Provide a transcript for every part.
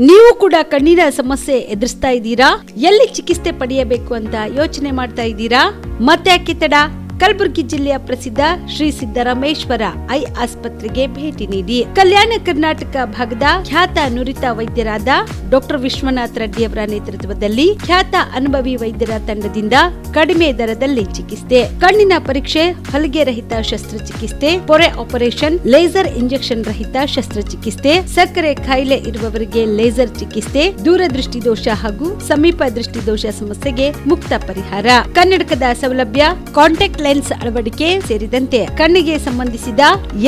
ನೀವು ಕೂಡ ಕಣ್ಣಿನ ಸಮಸ್ಯೆ ಎದುರಿಸ್ತಾ ಇದ್ದೀರಾ? ಎಲ್ಲಿ ಚಿಕಿತ್ಸೆ ಪಡೆಯಬೇಕು ಅಂತ ಯೋಚನೆ ಮಾಡ್ತಾ ಇದ್ದೀರಾ? ಮತ್ತೆ ಯಾಕೆ ತಡ? ಕಲಬುರಗಿ ಜಿಲ್ಲೆಯ ಪ್ರಸಿದ್ಧ ಶ್ರೀ ಸಿದ್ದರಾಮೇಶ್ವರ ಐ ಆಸ್ಪತ್ರೆಗೆ ಭೇಟಿ ನೀಡಿ ಕಲ್ಯಾಣ ಕರ್ನಾಟಕ ಭಾಗದ ಖ್ಯಾತ ನುರಿತ ವೈದ್ಯರಾದ ಡಾಕ್ಟರ್ ವಿಶ್ವನಾಥ್ ರೆಡ್ಡಿ ಅವರ ನೇತೃತ್ವದಲ್ಲಿ ಖ್ಯಾತ ಅನುಭವಿ ವೈದ್ಯರ ತಂಡದಿಂದ ಕಡಿಮೆ ದರದಲ್ಲಿ ಚಿಕಿತ್ಸೆ, ಕಣ್ಣಿನ ಪರೀಕ್ಷೆ, ಹೊಲಿಗೆ ರಹಿತ ಶಸ್ತ್ರಚಿಕಿತ್ಸೆ, ಪೊರೆ ಆಪರೇಷನ್, ಲೇಸರ್ ಇಂಜೆಕ್ಷನ್ ರಹಿತ ಶಸ್ತ್ರಚಿಕಿತ್ಸೆ, ಸಕ್ಕರೆ ಕಾಯಿಲೆ ಇರುವವರಿಗೆ ಲೇಸರ್ ಚಿಕಿತ್ಸೆ, ದೂರದೃಷ್ಟಿ ದೋಷ ಹಾಗೂ ಸಮೀಪ ದೃಷ್ಟಿ ದೋಷ ಸಮಸ್ಯೆಗೆ ಮುಕ್ತ ಪರಿಹಾರ, ಕನ್ನಡಕದ ಸೌಲಭ್ಯ, ಕಾಂಟ್ಯಾಕ್ಟ್ ಲೆನ್ಸ್ ಅಳವಡಿಕೆ ಸೇರಿದಂತೆ ಕಣ್ಣಿಗೆ ಸಂಬಂಧಿಸಿದ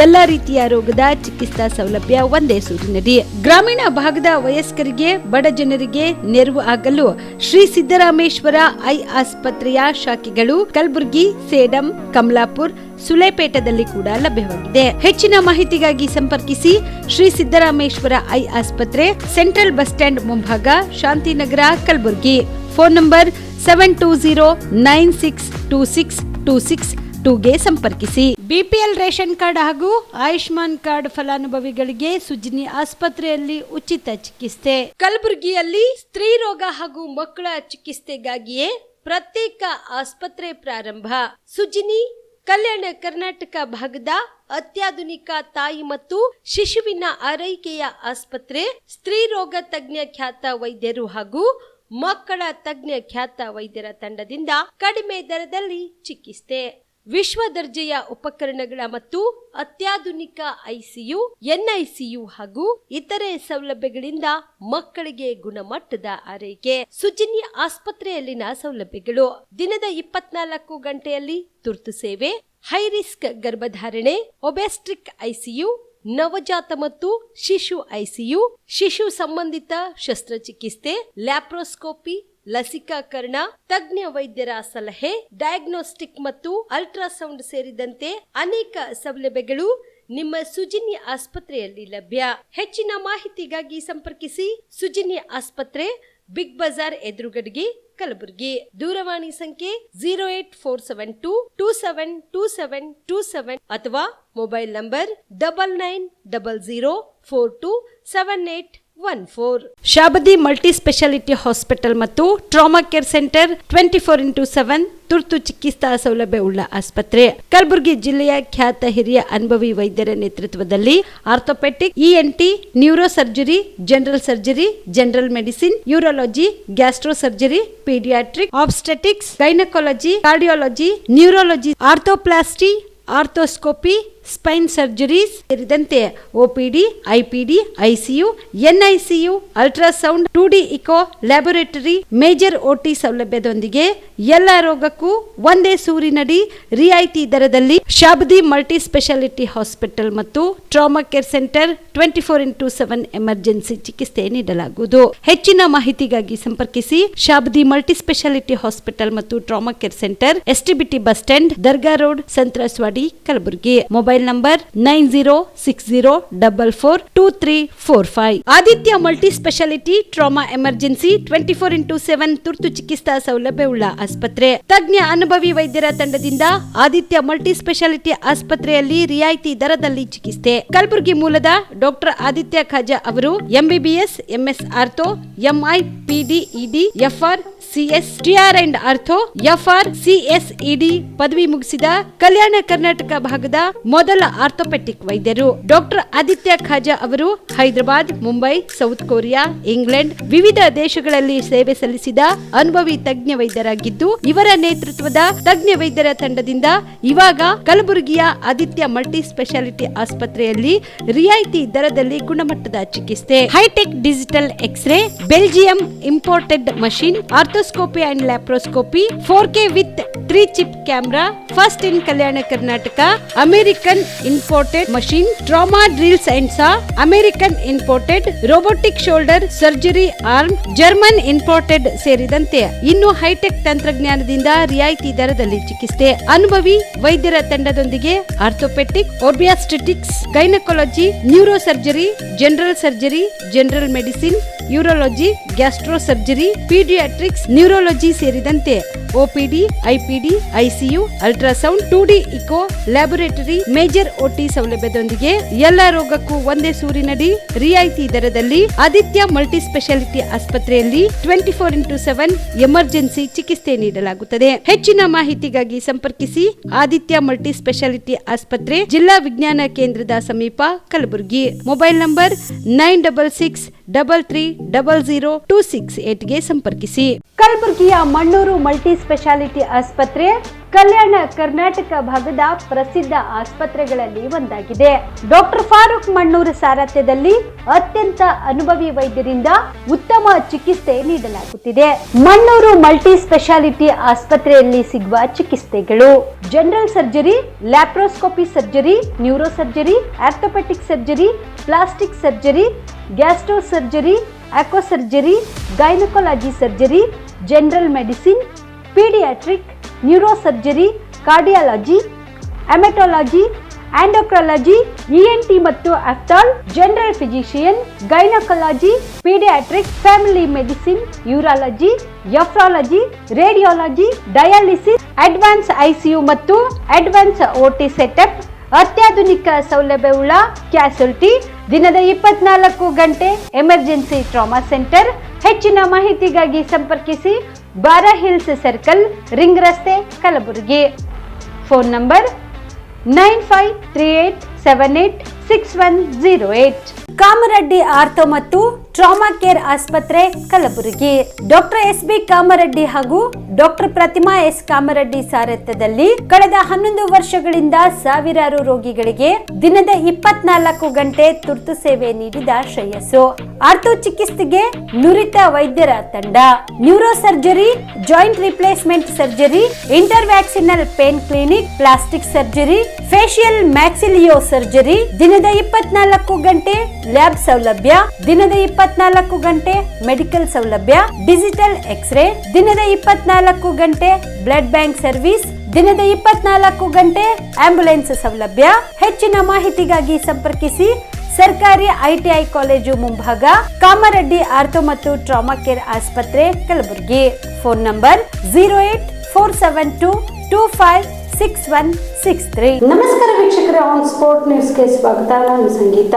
ಎಲ್ಲಾ ರೀತಿಯ ರೋಗದ ಚಿಕಿತ್ಸಾ ಸೌಲಭ್ಯ ಒಂದೇ ಸೂರಿನಡಿ. ಗ್ರಾಮೀಣ ಭಾಗದ ವಯಸ್ಕರಿಗೆ, ಬಡ ಜನರಿಗೆ ನೆರವು ಆಗಲು ಶ್ರೀ ಸಿದ್ದರಾಮೇಶ್ವರ ಐ ಆಸ್ಪತ್ರೆಯ ಶಾಖೆಗಳು ಕಲಬುರಗಿ, ಸೇಡಂ, ಕಮಲಾಪುರ್, ಸುಲೇಪೇಟದಲ್ಲಿ ಕೂಡ ಲಭ್ಯವಾಗಿದೆ. ಹೆಚ್ಚಿನ ಮಾಹಿತಿಗಾಗಿ ಸಂಪರ್ಕಿಸಿ ಶ್ರೀ ಸಿದ್ದರಾಮೇಶ್ವರ ಐ ಆಸ್ಪತ್ರೆ, ಸೆಂಟ್ರಲ್ ಬಸ್ ಸ್ಟ್ಯಾಂಡ್ ಮುಂಭಾಗ, ಶಾಂತಿನಗರ, ಕಲಬುರಗಿ. ಫೋನ್ ನಂಬರ್ 7209626262ಗೆ ಸಂಪರ್ಕಿಸಿ. ಬಿಪಿಎಲ್ ರೇಷನ್ ಕಾರ್ಡ್ ಹಾಗೂ ಆಯುಷ್ಮಾನ್ ಕಾರ್ಡ್ ಫಲಾನುಭವಿಗಳಿಗೆ ಸುಜಿನಿ ಆಸ್ಪತ್ರೆಯಲ್ಲಿ ಉಚಿತ ಚಿಕಿತ್ಸೆ. ಕಲಬುರಗಿಯಲ್ಲಿ ಸ್ತ್ರೀ ರೋಗ ಹಾಗೂ ಮಕ್ಕಳ ಚಿಕಿತ್ಸೆಗಾಗಿಯೇ ಪ್ರತ್ಯೇಕ ಆಸ್ಪತ್ರೆ ಪ್ರಾರಂಭ. ಸುಜಿನಿ ಕಲ್ಯಾಣ ಕರ್ನಾಟಕ ಭಾಗದ ಅತ್ಯಾಧುನಿಕ ತಾಯಿ ಮತ್ತು ಶಿಶುವಿನ ಆರೈಕೆಯ ಆಸ್ಪತ್ರೆ. ಸ್ತ್ರೀ ರೋಗ ತಜ್ಞ ಖ್ಯಾತ ವೈದ್ಯರು ಹಾಗೂ ಮಕ್ಕಳ ತಜ್ಞ ಖ್ಯಾತ ವೈದ್ಯರ ತಂಡದಿಂದ ಕಡಿಮೆ ದರದಲ್ಲಿ ಚಿಕಿತ್ಸೆ, ವಿಶ್ವ ದರ್ಜೆಯ ಉಪಕರಣಗಳ ಮತ್ತು ಅತ್ಯಾಧುನಿಕ ಐಸಿಯು, ಎನ್ಐಸಿಯು ಹಾಗೂ ಇತರೆ ಸೌಲಭ್ಯಗಳಿಂದ ಮಕ್ಕಳಿಗೆ ಗುಣಮಟ್ಟದ ಆರೈಕೆ. ಸುಜಿನಿ ಆಸ್ಪತ್ರೆಯಲ್ಲಿನ ಸೌಲಭ್ಯಗಳು: ದಿನದ 24 ಗಂಟೆಯಲ್ಲಿ ತುರ್ತು ಸೇವೆ, ಹೈ ರಿಸ್ಕ್ ಗರ್ಭಧಾರಣೆ, ಒಬೆಸ್ಟ್ರಿಕ್ ಐಸಿಯು, ನವಜಾತ ಮತ್ತು ಶಿಶು ಐಸಿಯು, ಶಿಶು ಸಂಬಂಧಿತ ಶಸ್ತ್ರಚಿಕಿತ್ಸೆ, ಲ್ಯಾಪ್ರೋಸ್ಕೋಪಿ, ಲಸಿಕಾಕರಣ, ತಜ್ಞ ವೈದ್ಯರ ಸಲಹೆ, ಡಯಾಗ್ನೋಸ್ಟಿಕ್ ಮತ್ತು ಅಲ್ಟ್ರಾಸೌಂಡ್ ಸೇರಿದಂತೆ ಅನೇಕ ಸೌಲಭ್ಯಗಳು ನಿಮ್ಮ ಸುಜಿನಿ ಆಸ್ಪತ್ರೆಯಲ್ಲಿ ಲಭ್ಯ. ಹೆಚ್ಚಿನ ಮಾಹಿತಿಗಾಗಿ ಸಂಪರ್ಕಿಸಿ ಸುಜಿನಿ ಆಸ್ಪತ್ರೆ, ಬಿಗ್ ಬಜಾರ್ ಎದುರುಗಡೆಗೆ, ಕಲಬುರಗಿ. ದೂರವಾಣಿ ಸಂಖ್ಯೆ 08472727227 ಅಥವಾ mobile number 9900427814. Shabadi multi speciality hospital ಮತ್ತು ಟ್ರಾಮಾ ಕೇರ್ ಸೆಂಟರ್ 24x7 ತುರ್ತು ಚಿಕಿತ್ಸಾ ಸೌಲಭ್ಯ ಉಳ್ಳ ಆಸ್ಪತ್ರೆ. ಕಲಬುರಗಿ ಜಿಲ್ಲೆಯ ಖ್ಯಾತ ಹಿರಿಯ ಅನುಭವಿ ವೈದ್ಯರ ನೇತೃತ್ವದಲ್ಲಿ orthopaedic, ENT, neuro surgery, general surgery, general medicine, urology, gastro surgery, paediatric, obstetrics, gynaecology, cardiology, neurology, arthroplasty, arthroscopy, spine surgeries ಸೇರಿದಂತೆ OPD, IPD, ICU, NICU, ultrasound, 2D echo, laboratory, major OT ಸೌಲಭ್ಯದೊಂದಿಗೆ ಎಲ್ಲ ರೋಗಕ್ಕೂ ಒಂದೇ ಸೂರಿನಡಿ ರಿಯಾಯಿತಿ ದರದಲ್ಲಿ ಶಾಬದಿ ಮಲ್ಟಿ ಸ್ಪೆಷಾಲಿಟಿ ಹಾಸ್ಪಿಟಲ್ ಮತ್ತು trauma care centre 24x7 emergency ಚಿಕಿತ್ಸೆ ನೀಡಲಾಗುವುದು. ಹೆಚ್ಚಿನ ಮಾಹಿತಿಗಾಗಿ ಸಂಪರ್ಕಿಸಿ ಶಾಬದಿ ಮಲ್ಟಿ ಸ್ಪೆಷಾಲಿಟಿ ಹಾಸ್ಪಿಟಲ್ ಮತ್ತು trauma care centre, STBT bus stand, Dargah road, ಸಂತ್ರಸ್ವಾಡಿ, Kalaburagi. Mobile number 9060442345. Aditya multi speciality trauma emergency 24x7 ತುರ್ತು ಚಿಕಿತ್ಸಾ ಸೌಲಭ್ಯವುಳ್ಳ ಆಸ್ಪತ್ರೆ. ತಜ್ಞ ಅನುಭವಿ ವೈದ್ಯರ ತಂಡದಿಂದ ಆದಿತ್ಯ ಮಲ್ಟಿ ಸ್ಪೆಷಾಲಿಟಿ ಆಸ್ಪತ್ರೆಯಲ್ಲಿ ರಿಯಾಯಿತಿ ದರದಲ್ಲಿ ಚಿಕಿತ್ಸೆ. ಕಲಬುರಗಿ ಮೂಲದ ಡಾಕ್ಟರ್ ಆದಿತ್ಯ ಖಾಜಾ ಅವರು MBBS, MS ortho, MI, PD, ED, FR, CS, TR and ortho, FR, CSED ಪದವಿ ಮುಗಿಸಿದ ಕಲ್ಯಾಣ ಕರ್ನಾಟಕ ಭಾಗದ ಮೊದಲ ಆರ್ಥೋಪೆಟಿಕ್ ವೈದ್ಯರು. ಡಾಕ್ಟರ್ ಆದಿತ್ಯ ಖಾಜಾ ಅವರು Hyderabad, Mumbai, south Korea, England ವಿವಿಧ ದೇಶಗಳಲ್ಲಿ ಸೇವೆ ಸಲ್ಲಿಸಿದ ಅನುಭವಿ ತಜ್ಞ ವೈದ್ಯರಾಗಿದ್ದು, ಇವರ ನೇತೃತ್ವದ ತಜ್ಞ ವೈದ್ಯರ ತಂಡದಿಂದ ಇವಾಗ ಕಲಬುರಗಿಯ ಆದಿತ್ಯ ಮಲ್ಟಿ ಸ್ಪೆಷಾಲಿಟಿ ಆಸ್ಪತ್ರೆಯಲ್ಲಿ ರಿಯಾಯಿತಿ ದರದಲ್ಲಿ ಗುಣಮಟ್ಟದ ಚಿಕಿತ್ಸೆ, hi tech digital x ray, Belgium imported machine, arthroscopy and laparoscopy, 4K with 3 chip camera, first in Kalyana Karnataka, American imported machine, trauma drills and saw, American imported robotic shoulder surgery arm, German imported ಸೇರಿದಂತೆ ಇನ್ನು high tech ತಂತ್ರಜ್ಞಾನದಿಂದ ರಿಯಾಯಿತಿ ದರದಲ್ಲಿ ಚಿಕಿತ್ಸೆ. ಅನುಭವಿ ವೈದ್ಯರ ತಂಡದೊಂದಿಗೆ orthopaedic, obstetrics, gynaecology, neuro surgery, general surgery, general medicine, urology, gastro surgery, paediatrics, neurology ಸೇರಿದಂತೆ OPD, IPD, ICU, ultrasound, 2D echo, laboratory, major OT ಸೌಲಭ್ಯದೊಂದಿಗೆ ಎಲ್ಲಾ ರೋಗಕ್ಕೂ ಒಂದೇ ಸೂರಿನಡಿ ರಿಯಾಯಿತಿ ದರದಲ್ಲಿ ಆದಿತ್ಯ ಮಲ್ಟಿ ಸ್ಪೆಷಾಲಿಟಿ ಆಸ್ಪತ್ರೆಯಲ್ಲಿ 24x7 ಎಮರ್ಜೆನ್ಸಿ ಚಿಕಿತ್ಸೆ ನೀಡಲಾಗುತ್ತದೆ. ಹೆಚ್ಚಿನ ಮಾಹಿತಿಗಾಗಿ ಸಂಪರ್ಕಿಸಿ ಆದಿತ್ಯ ಮಲ್ಟಿ ಸ್ಪೆಷಾಲಿಟಿ ಆಸ್ಪತ್ರೆ, ಜಿಲ್ಲಾ ವಿಜ್ಞಾನ ಕೇಂದ್ರದ ಸಮೀಪ, ಕಲಬುರಗಿ. ಮೊಬೈಲ್ ನಂಬರ್ 9663300268 ಗೆ ಸಂಪರ್ಕಿಸಿ. ಕಲಬುರಗಿಯ ಮಣ್ಣೂರು ಮಲ್ಟಿ ಸ್ಪೆಷಾಲಿಟಿ ಆಸ್ಪತ್ರೆ ಕಲ್ಯಾಣ ಕರ್ನಾಟಕ ಭಾಗದ ಪ್ರಸಿದ್ಧ ಆಸ್ಪತ್ರೆಗಳಲ್ಲಿ ಒಂದಾಗಿದೆ. ಡಾಕ್ಟರ್ ಫಾರೂಕ್ ಮಣ್ಣೂರು ಸಾರಥ್ಯದಲ್ಲಿ ಅತ್ಯಂತ ಅನುಭವಿ ವೈದ್ಯರಿಂದ ಉತ್ತಮ ಚಿಕಿತ್ಸೆ ನೀಡಲಾಗುತ್ತಿದೆ. ಮಣ್ಣೂರು ಮಲ್ಟಿ ಸ್ಪೆಷಾಲಿಟಿ ಆಸ್ಪತ್ರೆಯಲ್ಲಿ ಸಿಗುವ ಚಿಕಿತ್ಸೆಗಳು: general surgery, laparoscopy surgery, neuro surgery, orthopaedic surgery, plastic surgery, gastro surgery, aqua surgery, gynaecology surgery, general medicine, paediatric, neuro surgery, cardiology, haematology, endocrinology, ENT ಮತ್ತು ophthal, general physician, gynaecology, paediatric, family medicine, urology, nephrology, radiology, dialysis, advance ICU ಮತ್ತು advance OT setup, ಅತ್ಯಾಧುನಿಕ ಸೌಲಭ್ಯವುಳ್ಳ ಕ್ಯಾಸುಲಿಟಿ, ದಿನದ 24 ಗಂಟೆ emergency trauma centre. ಹೆಚ್ಚಿನ ಮಾಹಿತಿಗಾಗಿ ಸಂಪರ್ಕಿಸಿ ಬಾರಾ hills circle, ring ರಸ್ತೆ, Kalaburagi. Phone number 9538786108. Kamareddy ortho ಮತ್ತು ಟ್ರಾಮಾ ಕೇರ್ ಆಸ್ಪತ್ರೆ, ಕಲಬುರಗಿ. ಡಾಕ್ಟರ್ SB ಕಾಮರೆಡ್ಡಿ ಹಾಗೂ ಡಾಕ್ಟರ್ ಪ್ರತಿಮಾ S ಕಾಮರೆಡ್ಡಿ ಸಾರಥ್ಯದಲ್ಲಿ ಕಳೆದ 11 ವರ್ಷಗಳಿಂದ ಸಾವಿರಾರು ರೋಗಿಗಳಿಗೆ ದಿನದ 24 ಗಂಟೆ ತುರ್ತು ಸೇವೆ ನೀಡಿದ ಶ್ರೇಯಸ್ಸು. ಆರ್ಥೋ ಚಿಕಿತ್ಸೆಗೆ ನುರಿತ ವೈದ್ಯರ ತಂಡ, neuro surgery, joint replacement surgery, interventional pain clinic, plastic surgery, facial maxillo surgery, ದಿನದ 24 ಗಂಟೆ ಲ್ಯಾಬ್ ಸೌಲಭ್ಯ, ದಿನದ 24 ಗಂಟೆ ಮೆಡಿಕಲ್ ಸೌಲಭ್ಯ, ಡಿಜಿಟಲ್ ಎಕ್ಸ್ರೇ, ದಿನದ 24 ಗಂಟೆ ಬ್ಲಡ್ ಬ್ಯಾಂಕ್ ಸರ್ವಿಸ್, ದಿನದ 24 ಗಂಟೆ ಆಂಬ್ಯುಲೆನ್ಸ್ ಸೌಲಭ್ಯ. ಹೆಚ್ಚಿನ ಮಾಹಿತಿಗಾಗಿ ಸಂಪರ್ಕಿಸಿ ಸರ್ಕಾರಿ ITI ಕಾಲೇಜು ಮುಂಭಾಗ, ಕಾಮರೆಡ್ಡಿ ಆರ್ಥೋ ಮತ್ತು ಟ್ರಾಮಾ ಕೇರ್ ಆಸ್ಪತ್ರೆ, ಕಲಬುರಗಿ. Phone number 08472256163. ನಮಸ್ಕಾರ ವೀಕ್ಷಕರೇ, ಆನ್ ಸ್ಪೋರ್ಟ್ ನ್ಯೂಸ್ಗೆ ಸ್ವಾಗತ. ನಾನು ಸಂಗೀತ.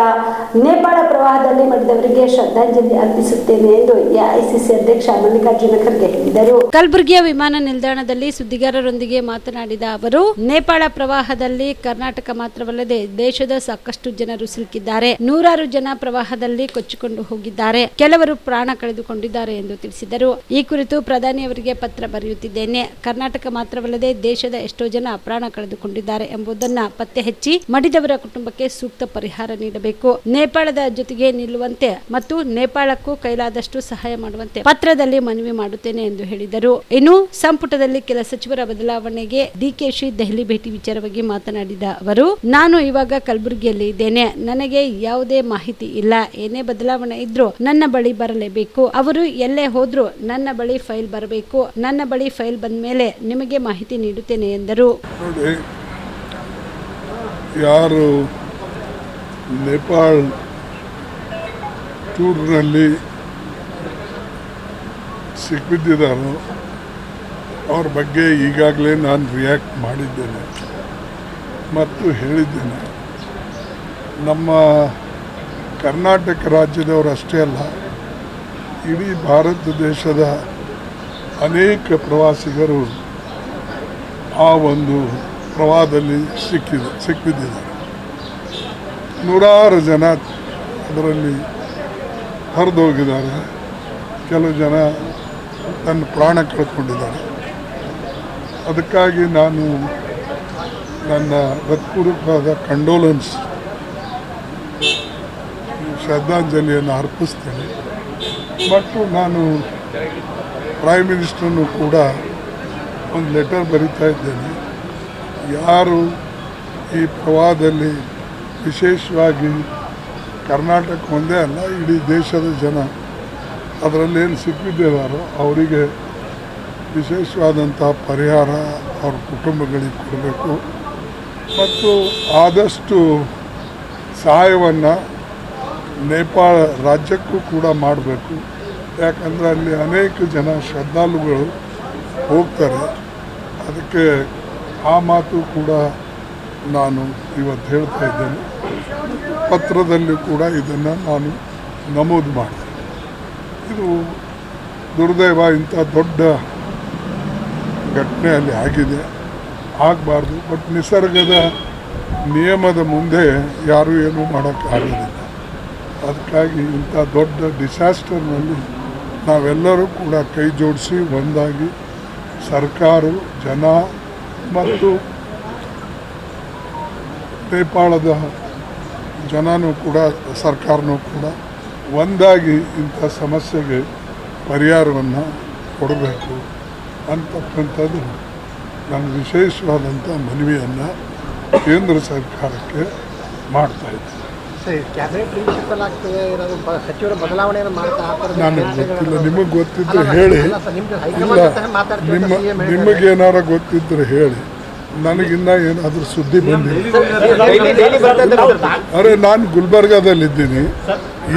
ನೇಪಾಳ ಪ್ರವಾಹದಲ್ಲಿ ಮಡಿದವರಿಗೆ ಶ್ರದ್ಧಾಂಜಲಿ ಅರ್ಪಿಸುತ್ತೇನೆ ಎಂದು AICC ಅಧ್ಯಕ್ಷ ಮಲ್ಲಿಕಾರ್ಜುನ ಖರ್ಗೆ ಹೇಳಿದರು. ಕಲಬುರಗಿಯ ವಿಮಾನ ನಿಲ್ದಾಣದಲ್ಲಿ ಸುದ್ದಿಗಾರರೊಂದಿಗೆ ಮಾತನಾಡಿದ ಅವರು, ನೇಪಾಳ ಪ್ರವಾಹದಲ್ಲಿ ಕರ್ನಾಟಕ ಮಾತ್ರವಲ್ಲದೆ ದೇಶದ ಸಾಕಷ್ಟು ಜನರು ಸಿಲುಕಿದ್ದಾರೆ. ನೂರಾರು ಜನ ಪ್ರವಾಹದಲ್ಲಿ ಕೊಚ್ಚಿಕೊಂಡು ಹೋಗಿದ್ದಾರೆ. ಕೆಲವರು ಪ್ರಾಣ ಕಳೆದುಕೊಂಡಿದ್ದಾರೆ ಎಂದು ತಿಳಿಸಿದರು. ಈ ಕುರಿತು ಪ್ರಧಾನಿಯವರಿಗೆ ಪತ್ರ ಬರೆಯುತ್ತಿದ್ದೇನೆ. ಕರ್ನಾಟಕ ಮಾತ್ರವಲ್ಲದೆ ದೇಶದ ಎಷ್ಟೋ ಜನ ಪ್ರಾಣ ಕಳೆದುಕೊಂಡಿದ್ದಾರೆ ಎಂಬುದನ್ನ ಪತ್ತೆ ಹಚ್ಚಿ ಮಡಿದವರ ಕುಟುಂಬಕ್ಕೆ ಸೂಕ್ತ ಪರಿಹಾರ ನೀಡಬೇಕು. ನೇಪಾಳದ ಜೊತೆಗೆ ನಿಲ್ಲುವಂತೆ ಮತ್ತು ನೇಪಾಳಕ್ಕೂ ಕೈಲಾದಷ್ಟು ಸಹಾಯ ಮಾಡುವಂತೆ ಪತ್ರದಲ್ಲಿ ಮನವಿ ಮಾಡುತ್ತೇನೆ ಎಂದು ಹೇಳಿದರು. ಇನ್ನು ಸಂಪುಟದಲ್ಲಿ ಕೆಲ ಸಚಿವರ ಬದಲಾವಣೆಗೆ DKಶಿ ದೆಹಲಿ ಭೇಟಿ ವಿಚಾರವಾಗಿ ಮಾತನಾಡಿದ ಅವರು, ನಾನು ಇವಾಗ ಕಲಬುರಗಿಯಲ್ಲಿ ಇದ್ದೇನೆ. ನನಗೆ ಯಾವುದೇ ಮಾಹಿತಿ ಇಲ್ಲ. ಏನೇ ಬದಲಾವಣೆ ಇದ್ರೂ ನನ್ನ ಬಳಿ ಬರಲೇಬೇಕು. ಅವರು ಎಲ್ಲೇ ಹೋದ್ರೂ ನನ್ನ ಬಳಿ ಫೈಲ್ ಬರಬೇಕು. ನನ್ನ ಬಳಿ ಫೈಲ್ ಬಂದ ಮೇಲೆ ನಿಮಗೆ ಮಾಹಿತಿ ನೀಡುತ್ತೇನೆ ಎಂದರು. ನೋಡಿ, ಯಾರು ನೇಪಾಳ ಟೂರ್ನಲ್ಲಿ ಸಿಕ್ಕಿದ್ದಾರೋ ಅವ್ರ ಬಗ್ಗೆ ಈಗಾಗಲೇ ನಾನು ರಿಯಾಕ್ಟ್ ಮಾಡಿದ್ದೇನೆ ಮತ್ತು ಹೇಳಿದ್ದೇನೆ. ನಮ್ಮ ಕರ್ನಾಟಕ ರಾಜ್ಯದವರು ಅಷ್ಟೇ ಅಲ್ಲ, ಇಡೀ ಭಾರತ ದೇಶದ ಅನೇಕ ಪ್ರವಾಸಿಗರು ಆ ಒಂದು ಪ್ರವಾಹದಲ್ಲಿ ಸಿಕ್ಕಿದ್ದಾರೆ. ನೂರಾರು ಜನ ಅದರಲ್ಲಿ ಹರಿದು ಹೋಗಿದ್ದಾರೆ. ಕೆಲವು ಜನ ತನ್ನ ಪ್ರಾಣ ಕಳ್ಕೊಂಡಿದ್ದಾರೆ. ಅದಕ್ಕಾಗಿ ನಾನು ನನ್ನ ಹೃತ್ಪೂರ್ವಕವಾದ ಕಂಡೋಲೆನ್ಸ್ ಶ್ರದ್ಧಾಂಜಲಿಯನ್ನು ಅರ್ಪಿಸ್ತೇನೆ. ಮತ್ತು ನಾನು ಪ್ರೈಮ್ ಮಿನಿಸ್ಟರ್ನು ಕೂಡ ಒಂದು ಲೆಟರ್ ಬರಿತಾ ಇದ್ದೇನೆ. ಯಾರು ಈ ಪ್ರವಾಹದಲ್ಲಿ ವಿಶೇಷವಾಗಿ ಕರ್ನಾಟಕ ಒಂದೇ ಅಲ್ಲ, ಇಡೀ ದೇಶದ ಜನ ಅದರಲ್ಲೇನು ಸಿಕ್ಕಿದ್ದಾರೋ ಅವರಿಗೆ ವಿಶೇಷವಾದಂಥ ಪರಿಹಾರ ಅವ್ರ ಕುಟುಂಬಗಳಿಗೆ ಕೊಡಬೇಕು ಮತ್ತು ಆದಷ್ಟು ಸಹಾಯವನ್ನು ನೇಪಾಳ ರಾಜ್ಯಕ್ಕೂ ಕೂಡ ಮಾಡಬೇಕು. ಯಾಕಂದರೆ ಅಲ್ಲಿ ಅನೇಕ ಜನ ಶ್ರದ್ಧಾಳುಗಳು ಹೋಗ್ತಾರೆ. ಅದಕ್ಕೆ ಆ ಮಾತು ಕೂಡ ನಾನು ಇವತ್ತು ಹೇಳ್ತಾ ಇದ್ದೇನೆ. ಪತ್ರದಲ್ಲಿ ಕೂಡ ಇದನ್ನು ನಾನು ನಮೂದು ಮಾಡ್ತೀನಿ. ಇದು ದುರ್ದೈವ, ಇಂಥ ದೊಡ್ಡ ಘಟನೆ ಅಲ್ಲಿ ಆಗಿದೆ, ಆಗಬಾರ್ದು. ಬಟ್ ನಿಸರ್ಗದ ನಿಯಮದ ಮುಂದೆ ಯಾರೂ ಏನೂ ಮಾಡೋಕ್ಕಾಗೋದಿಲ್ಲ. ಅದಕ್ಕಾಗಿ ಇಂಥ ದೊಡ್ಡ ಡಿಸಾಸ್ಟರ್ನಲ್ಲಿ ನಾವೆಲ್ಲರೂ ಕೂಡ ಕೈ ಜೋಡಿಸಿ ಒಂದಾಗಿ ಸರ್ಕಾರ, ಜನ ಮತ್ತು ನೇಪಾಳದ ಜನನೂ ಕೂಡ ಸರ್ಕಾರನೂ ಕೂಡ ಒಂದಾಗಿ ಇಂಥ ಸಮಸ್ಯೆಗೆ ಪರಿಹಾರವನ್ನು ಕೊಡಬೇಕು ಅಂತಕ್ಕಂಥದ್ದು ನಾನು ವಿಶೇಷವಾದಂಥ ಮನವಿಯನ್ನು ಕೇಂದ್ರ ಸರ್ಕಾರಕ್ಕೆ ಮಾಡ್ತಾಯಿದ್ದೆ. ಸಚಿವರ ಬದಲಾವಣೆಯನ್ನು ಮಾಡ್ತಾ ನನಗೆ ಗೊತ್ತಿಲ್ಲ, ನಿಮಗೆ ಗೊತ್ತಿದ್ದರೆ ಹೇಳಿ. ಇಲ್ಲ, ನಿಮಗೇನಾರ ಗೊತ್ತಿದ್ದರೆ ಹೇಳಿ. ನನಗಿನ್ನ ಏನಾದರೂ ಸುದ್ದಿ ಬಂದಿಲ್ಲ. ಅರೆ, ನಾನು ಗುಲ್ಬರ್ಗಾದಲ್ಲಿದ್ದೀನಿ.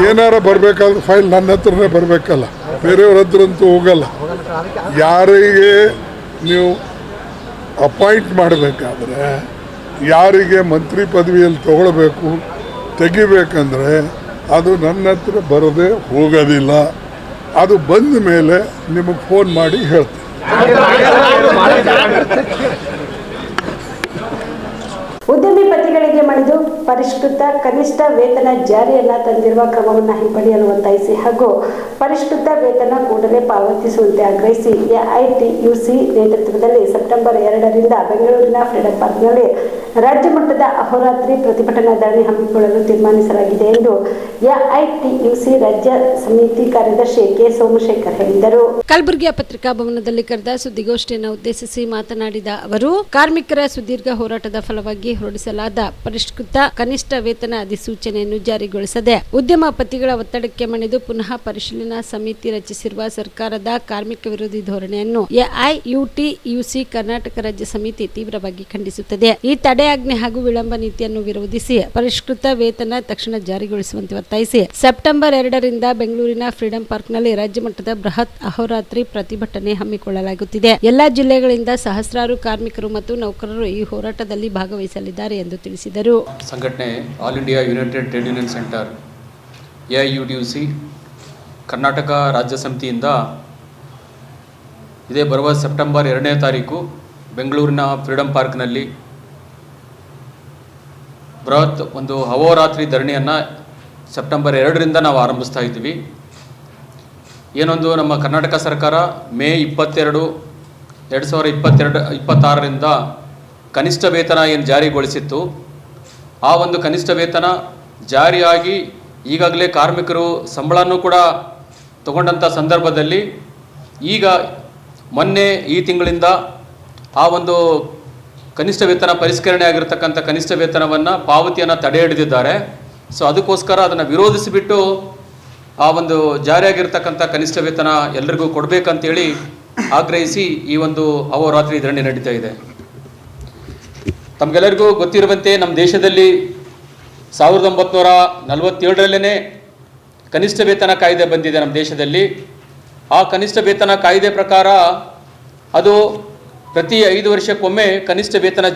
ಏನಾರ ಬರಬೇಕಾದ್ರೆ ಫೈಲ್ ನನ್ನ ಹತ್ರನೇ ಬರಬೇಕಲ್ಲ, ಬೇರೆಯವ್ರ ಹತ್ರ ಅಂತೂ ಹೋಗಲ್ಲ. ಯಾರಿಗೆ ನೀವು ಅಪಾಯಿಂಟ್ ಮಾಡಬೇಕಾದ್ರೆ, ಯಾರಿಗೆ ಮಂತ್ರಿ ಪದವಿಯಲ್ಲಿ ತಗೊಳ್ಬೇಕು ತೆಗಿಬೇಕಂದ್ರೆ ಅದು ನನ್ನ ಹತ್ರ ಬರದೇ ಹೋಗೋದಿಲ್ಲ. ಅದು ಬಂದ ಮೇಲೆ ನಿಮಗೆ ಫೋನ್ ಮಾಡಿ ಹೇಳ್ತೀನಿ. ಉದ್ಯಮಿ ಪತಿಗಳಿಗೆ ಮಣಿದು ಪರಿಷ್ಕೃತ ಕನಿಷ್ಠ ವೇತನ ಜಾರಿಯನ್ನ ತಂದಿರುವ ಕ್ರಮವನ್ನು ಹಿಂಪಡೆಯಲು ಒತ್ತಾಯಿಸಿ ಹಾಗೂ ಪರಿಷ್ಕೃತ ವೇತನ ಕೂಡಲೇ ಪಾವತಿಸುವಂತೆ ಆಗ್ರಹಿಸಿ ಎಐಟಿಯುಸಿ ನೇತೃತ್ವದಲ್ಲಿ ಸೆಪ್ಟೆಂಬರ್ 2ರಿಂದ ಬೆಂಗಳೂರಿನ ಫ್ರೀಡಂ ಪಾರ್ಕ್ನಲ್ಲಿ ರಾಜ್ಯ ಮಟ್ಟದ ಅಹೋರಾತ್ರಿ ಪ್ರತಿಭಟನಾ ಧರಣಿ ಹಮ್ಮಿಕೊಳ್ಳಲು ತೀರ್ಮಾನಿಸಲಾಗಿದೆ ಎಂದು ಎಐಟಿಯುಸಿ ರಾಜ್ಯ ಸಮಿತಿ ಕಾರ್ಯದರ್ಶಿ ಕೆ ಸೋಮಶೇಖರ್ ಹೇಳಿದರು. ಕಲಬುರಗಿಯ ಪತ್ರಿಕಾ ಭವನದಲ್ಲಿ ಕರೆದ ಸುದ್ದಿಗೋಷ್ಠಿಯನ್ನು ಉದ್ದೇಶಿಸಿ ಮಾತನಾಡಿದ ಅವರು, ಕಾರ್ಮಿಕರ ಸುದೀರ್ಘ ಹೋರಾಟದ ಫಲವಾಗಿ ಹೊರಡಿಸಲಾದ ಪರಿಷ್ಕೃತ ಕನಿಷ್ಠ ವೇತನ ಅಧಿಸೂಚನೆಯನ್ನು ಜಾರಿಗೊಳಿಸದೆ ಉದ್ಯಮಪತಿಗಳ ಒತ್ತಡಕ್ಕೆ ಮಣಿದು ಪುನಃ ಪರಿಶೀಲನಾ ಸಮಿತಿ ರಚಿಸಿರುವ ಸರ್ಕಾರದ ಕಾರ್ಮಿಕ ವಿರೋಧಿ ಧೋರಣೆಯನ್ನು ಎಐಯುಟಿಯುಸಿ ಕರ್ನಾಟಕ ರಾಜ್ಯ ಸಮಿತಿ ತೀವ್ರವಾಗಿ ಖಂಡಿಸುತ್ತದೆ. ಈ ತಡೆಯಾಜ್ಞೆ ಹಾಗೂ ವಿಳಂಬ ನೀತಿಯನ್ನು ವಿರೋಧಿಸಿ ಪರಿಷ್ಕೃತ ವೇತನ ತಕ್ಷಣ ಜಾರಿಗೊಳಿಸುವಂತೆ ಒತ್ತಾಯಿಸಿ ಸೆಪ್ಟೆಂಬರ್ 2ರಿಂದ ಬೆಂಗಳೂರಿನ ಫ್ರೀಡಂ ಪಾರ್ಕ್ನಲ್ಲಿ ರಾಜ್ಯ ಮಟ್ಟದ ಬೃಹತ್ ಅಹೋರಾತ್ರಿ ಪ್ರತಿಭಟನೆ ಹಮ್ಮಿಕೊಳ್ಳಲಾಗುತ್ತಿದೆ. ಎಲ್ಲಾ ಜಿಲ್ಲೆಗಳಿಂದ ಸಹಸ್ರಾರು ಕಾರ್ಮಿಕರು ಮತ್ತು ನೌಕರರು ಈ ಹೋರಾಟದಲ್ಲಿ ಭಾಗವಹಿಸಲಿದ್ದಾರೆ ಎಂದು ತಿಳಿಸಿದರು. ಸಂಘಟನೆ all India united trade union centre AIUTUC Karnataka ರಾಜ್ಯ ಸಮಿತಿಯಿಂದ ಇದೇ ಬರುವ ಸೆಪ್ಟೆಂಬರ್ 2ನೇ ತಾರೀಕು ಬೆಂಗಳೂರಿನ ಫ್ರೀಡಂ ಪಾರ್ಕ್ನಲ್ಲಿ ಬೃಹತ್ ಒಂದು ಅಹೋರಾತ್ರಿ ಧರಣಿಯನ್ನು ಸೆಪ್ಟೆಂಬರ್ 2ರಿಂದ ನಾವು ಆರಂಭಿಸ್ತಾ ಇದ್ದೀವಿ. ಏನೊಂದು ನಮ್ಮ ಕರ್ನಾಟಕ ಸರ್ಕಾರ ಮೇ 22, 2026ರಿಂದ ಕನಿಷ್ಠ ವೇತನ ಏನು ಜಾರಿಗೊಳಿಸಿತ್ತು, ಆ ಒಂದು ಕನಿಷ್ಠ ವೇತನ ಜಾರಿಯಾಗಿ ಈಗಾಗಲೇ ಕಾರ್ಮಿಕರು ಸಂಬಳನೂ ಕೂಡ ತಗೊಂಡಂಥ ಸಂದರ್ಭದಲ್ಲಿ ಈಗ ಮೊನ್ನೆ ಈ ತಿಂಗಳಿಂದ ಆ ಒಂದು ಕನಿಷ್ಠ ವೇತನ ಪರಿಷ್ಕರಣೆ ಆಗಿರತಕ್ಕಂಥ ಕನಿಷ್ಠ ವೇತನವನ್ನು ಪಾವತಿಯನ್ನು ತಡೆ ಹಿಡಿದಿದ್ದಾರೆ. ಸೊ ಅದಕ್ಕೋಸ್ಕರ ಅದನ್ನು ವಿರೋಧಿಸಿಬಿಟ್ಟು ಆ ಒಂದು ಜಾರಿಯಾಗಿರ್ತಕ್ಕಂಥ ಕನಿಷ್ಠ ವೇತನ ಎಲ್ಲರಿಗೂ ಕೊಡಬೇಕಂತೇಳಿ ಆಗ್ರಹಿಸಿ ಈ ಒಂದು ಅಹೋರಾತ್ರಿ ಧರಣಿ ನಡೀತಾ ಇದೆ. ತಮಗೆಲ್ಲರಿಗೂ ಗೊತ್ತಿರುವಂತೆ ನಮ್ಮ ದೇಶದಲ್ಲಿ 1947ರಲ್ಲೇ ಕನಿಷ್ಠ ವೇತನ ಕಾಯ್ದೆ ಬಂದಿದೆ ನಮ್ಮ ದೇಶದಲ್ಲಿ. ಆ ಕನಿಷ್ಠ ವೇತನ ಕಾಯ್ದೆ ಪ್ರಕಾರ ಅದು ಪ್ರತಿ 5 ವರ್ಷಕ್ಕೊಮ್ಮೆ ಕನಿಷ್ಠ ವೇತನ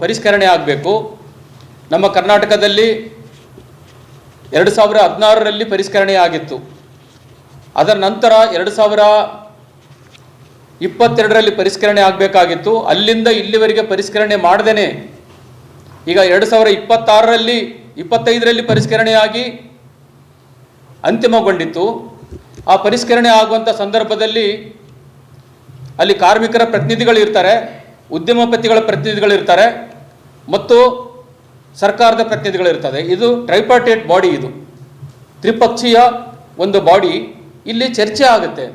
ಪರಿಷ್ಕರಣೆ ಆಗಬೇಕು. ನಮ್ಮ ಕರ್ನಾಟಕದಲ್ಲಿ 2016ರಲ್ಲಿ ಪರಿಷ್ಕರಣೆ ಆಗಿತ್ತು. ಅದರ ನಂತರ 2022ರಲ್ಲಿ ಪರಿಷ್ಕರಣೆ ಆಗಬೇಕಾಗಿತ್ತು. ಅಲ್ಲಿಂದ ಇಲ್ಲಿವರೆಗೆ ಪರಿಷ್ಕರಣೆ ಮಾಡದೇನೆ ಈಗ 2026ರಲ್ಲಿ 25ರಲ್ಲಿ ಪರಿಷ್ಕರಣೆಯಾಗಿ ಅಂತಿಮಗೊಂಡಿತ್ತು. ಆ ಪರಿಷ್ಕರಣೆ ಆಗುವಂಥ ಸಂದರ್ಭದಲ್ಲಿ ಅಲ್ಲಿ ಕಾರ್ಮಿಕರ ಪ್ರತಿನಿಧಿಗಳಿರ್ತಾರೆ, ಉದ್ಯಮಪತಿಗಳ ಪ್ರತಿನಿಧಿಗಳಿರ್ತಾರೆ ಮತ್ತು ಸರ್ಕಾರದ ಪ್ರತಿನಿಧಿಗಳಿರ್ತದೆ. ಇದು ಟ್ರೈಪಾರ್ಟೇಟ್ ಬಾಡಿ, ಇದು ತ್ರಿಪಕ್ಷೀಯ ಒಂದು ಬಾಡಿ. ಇಲ್ಲಿ ಚರ್ಚೆ ಆಗುತ್ತೆ.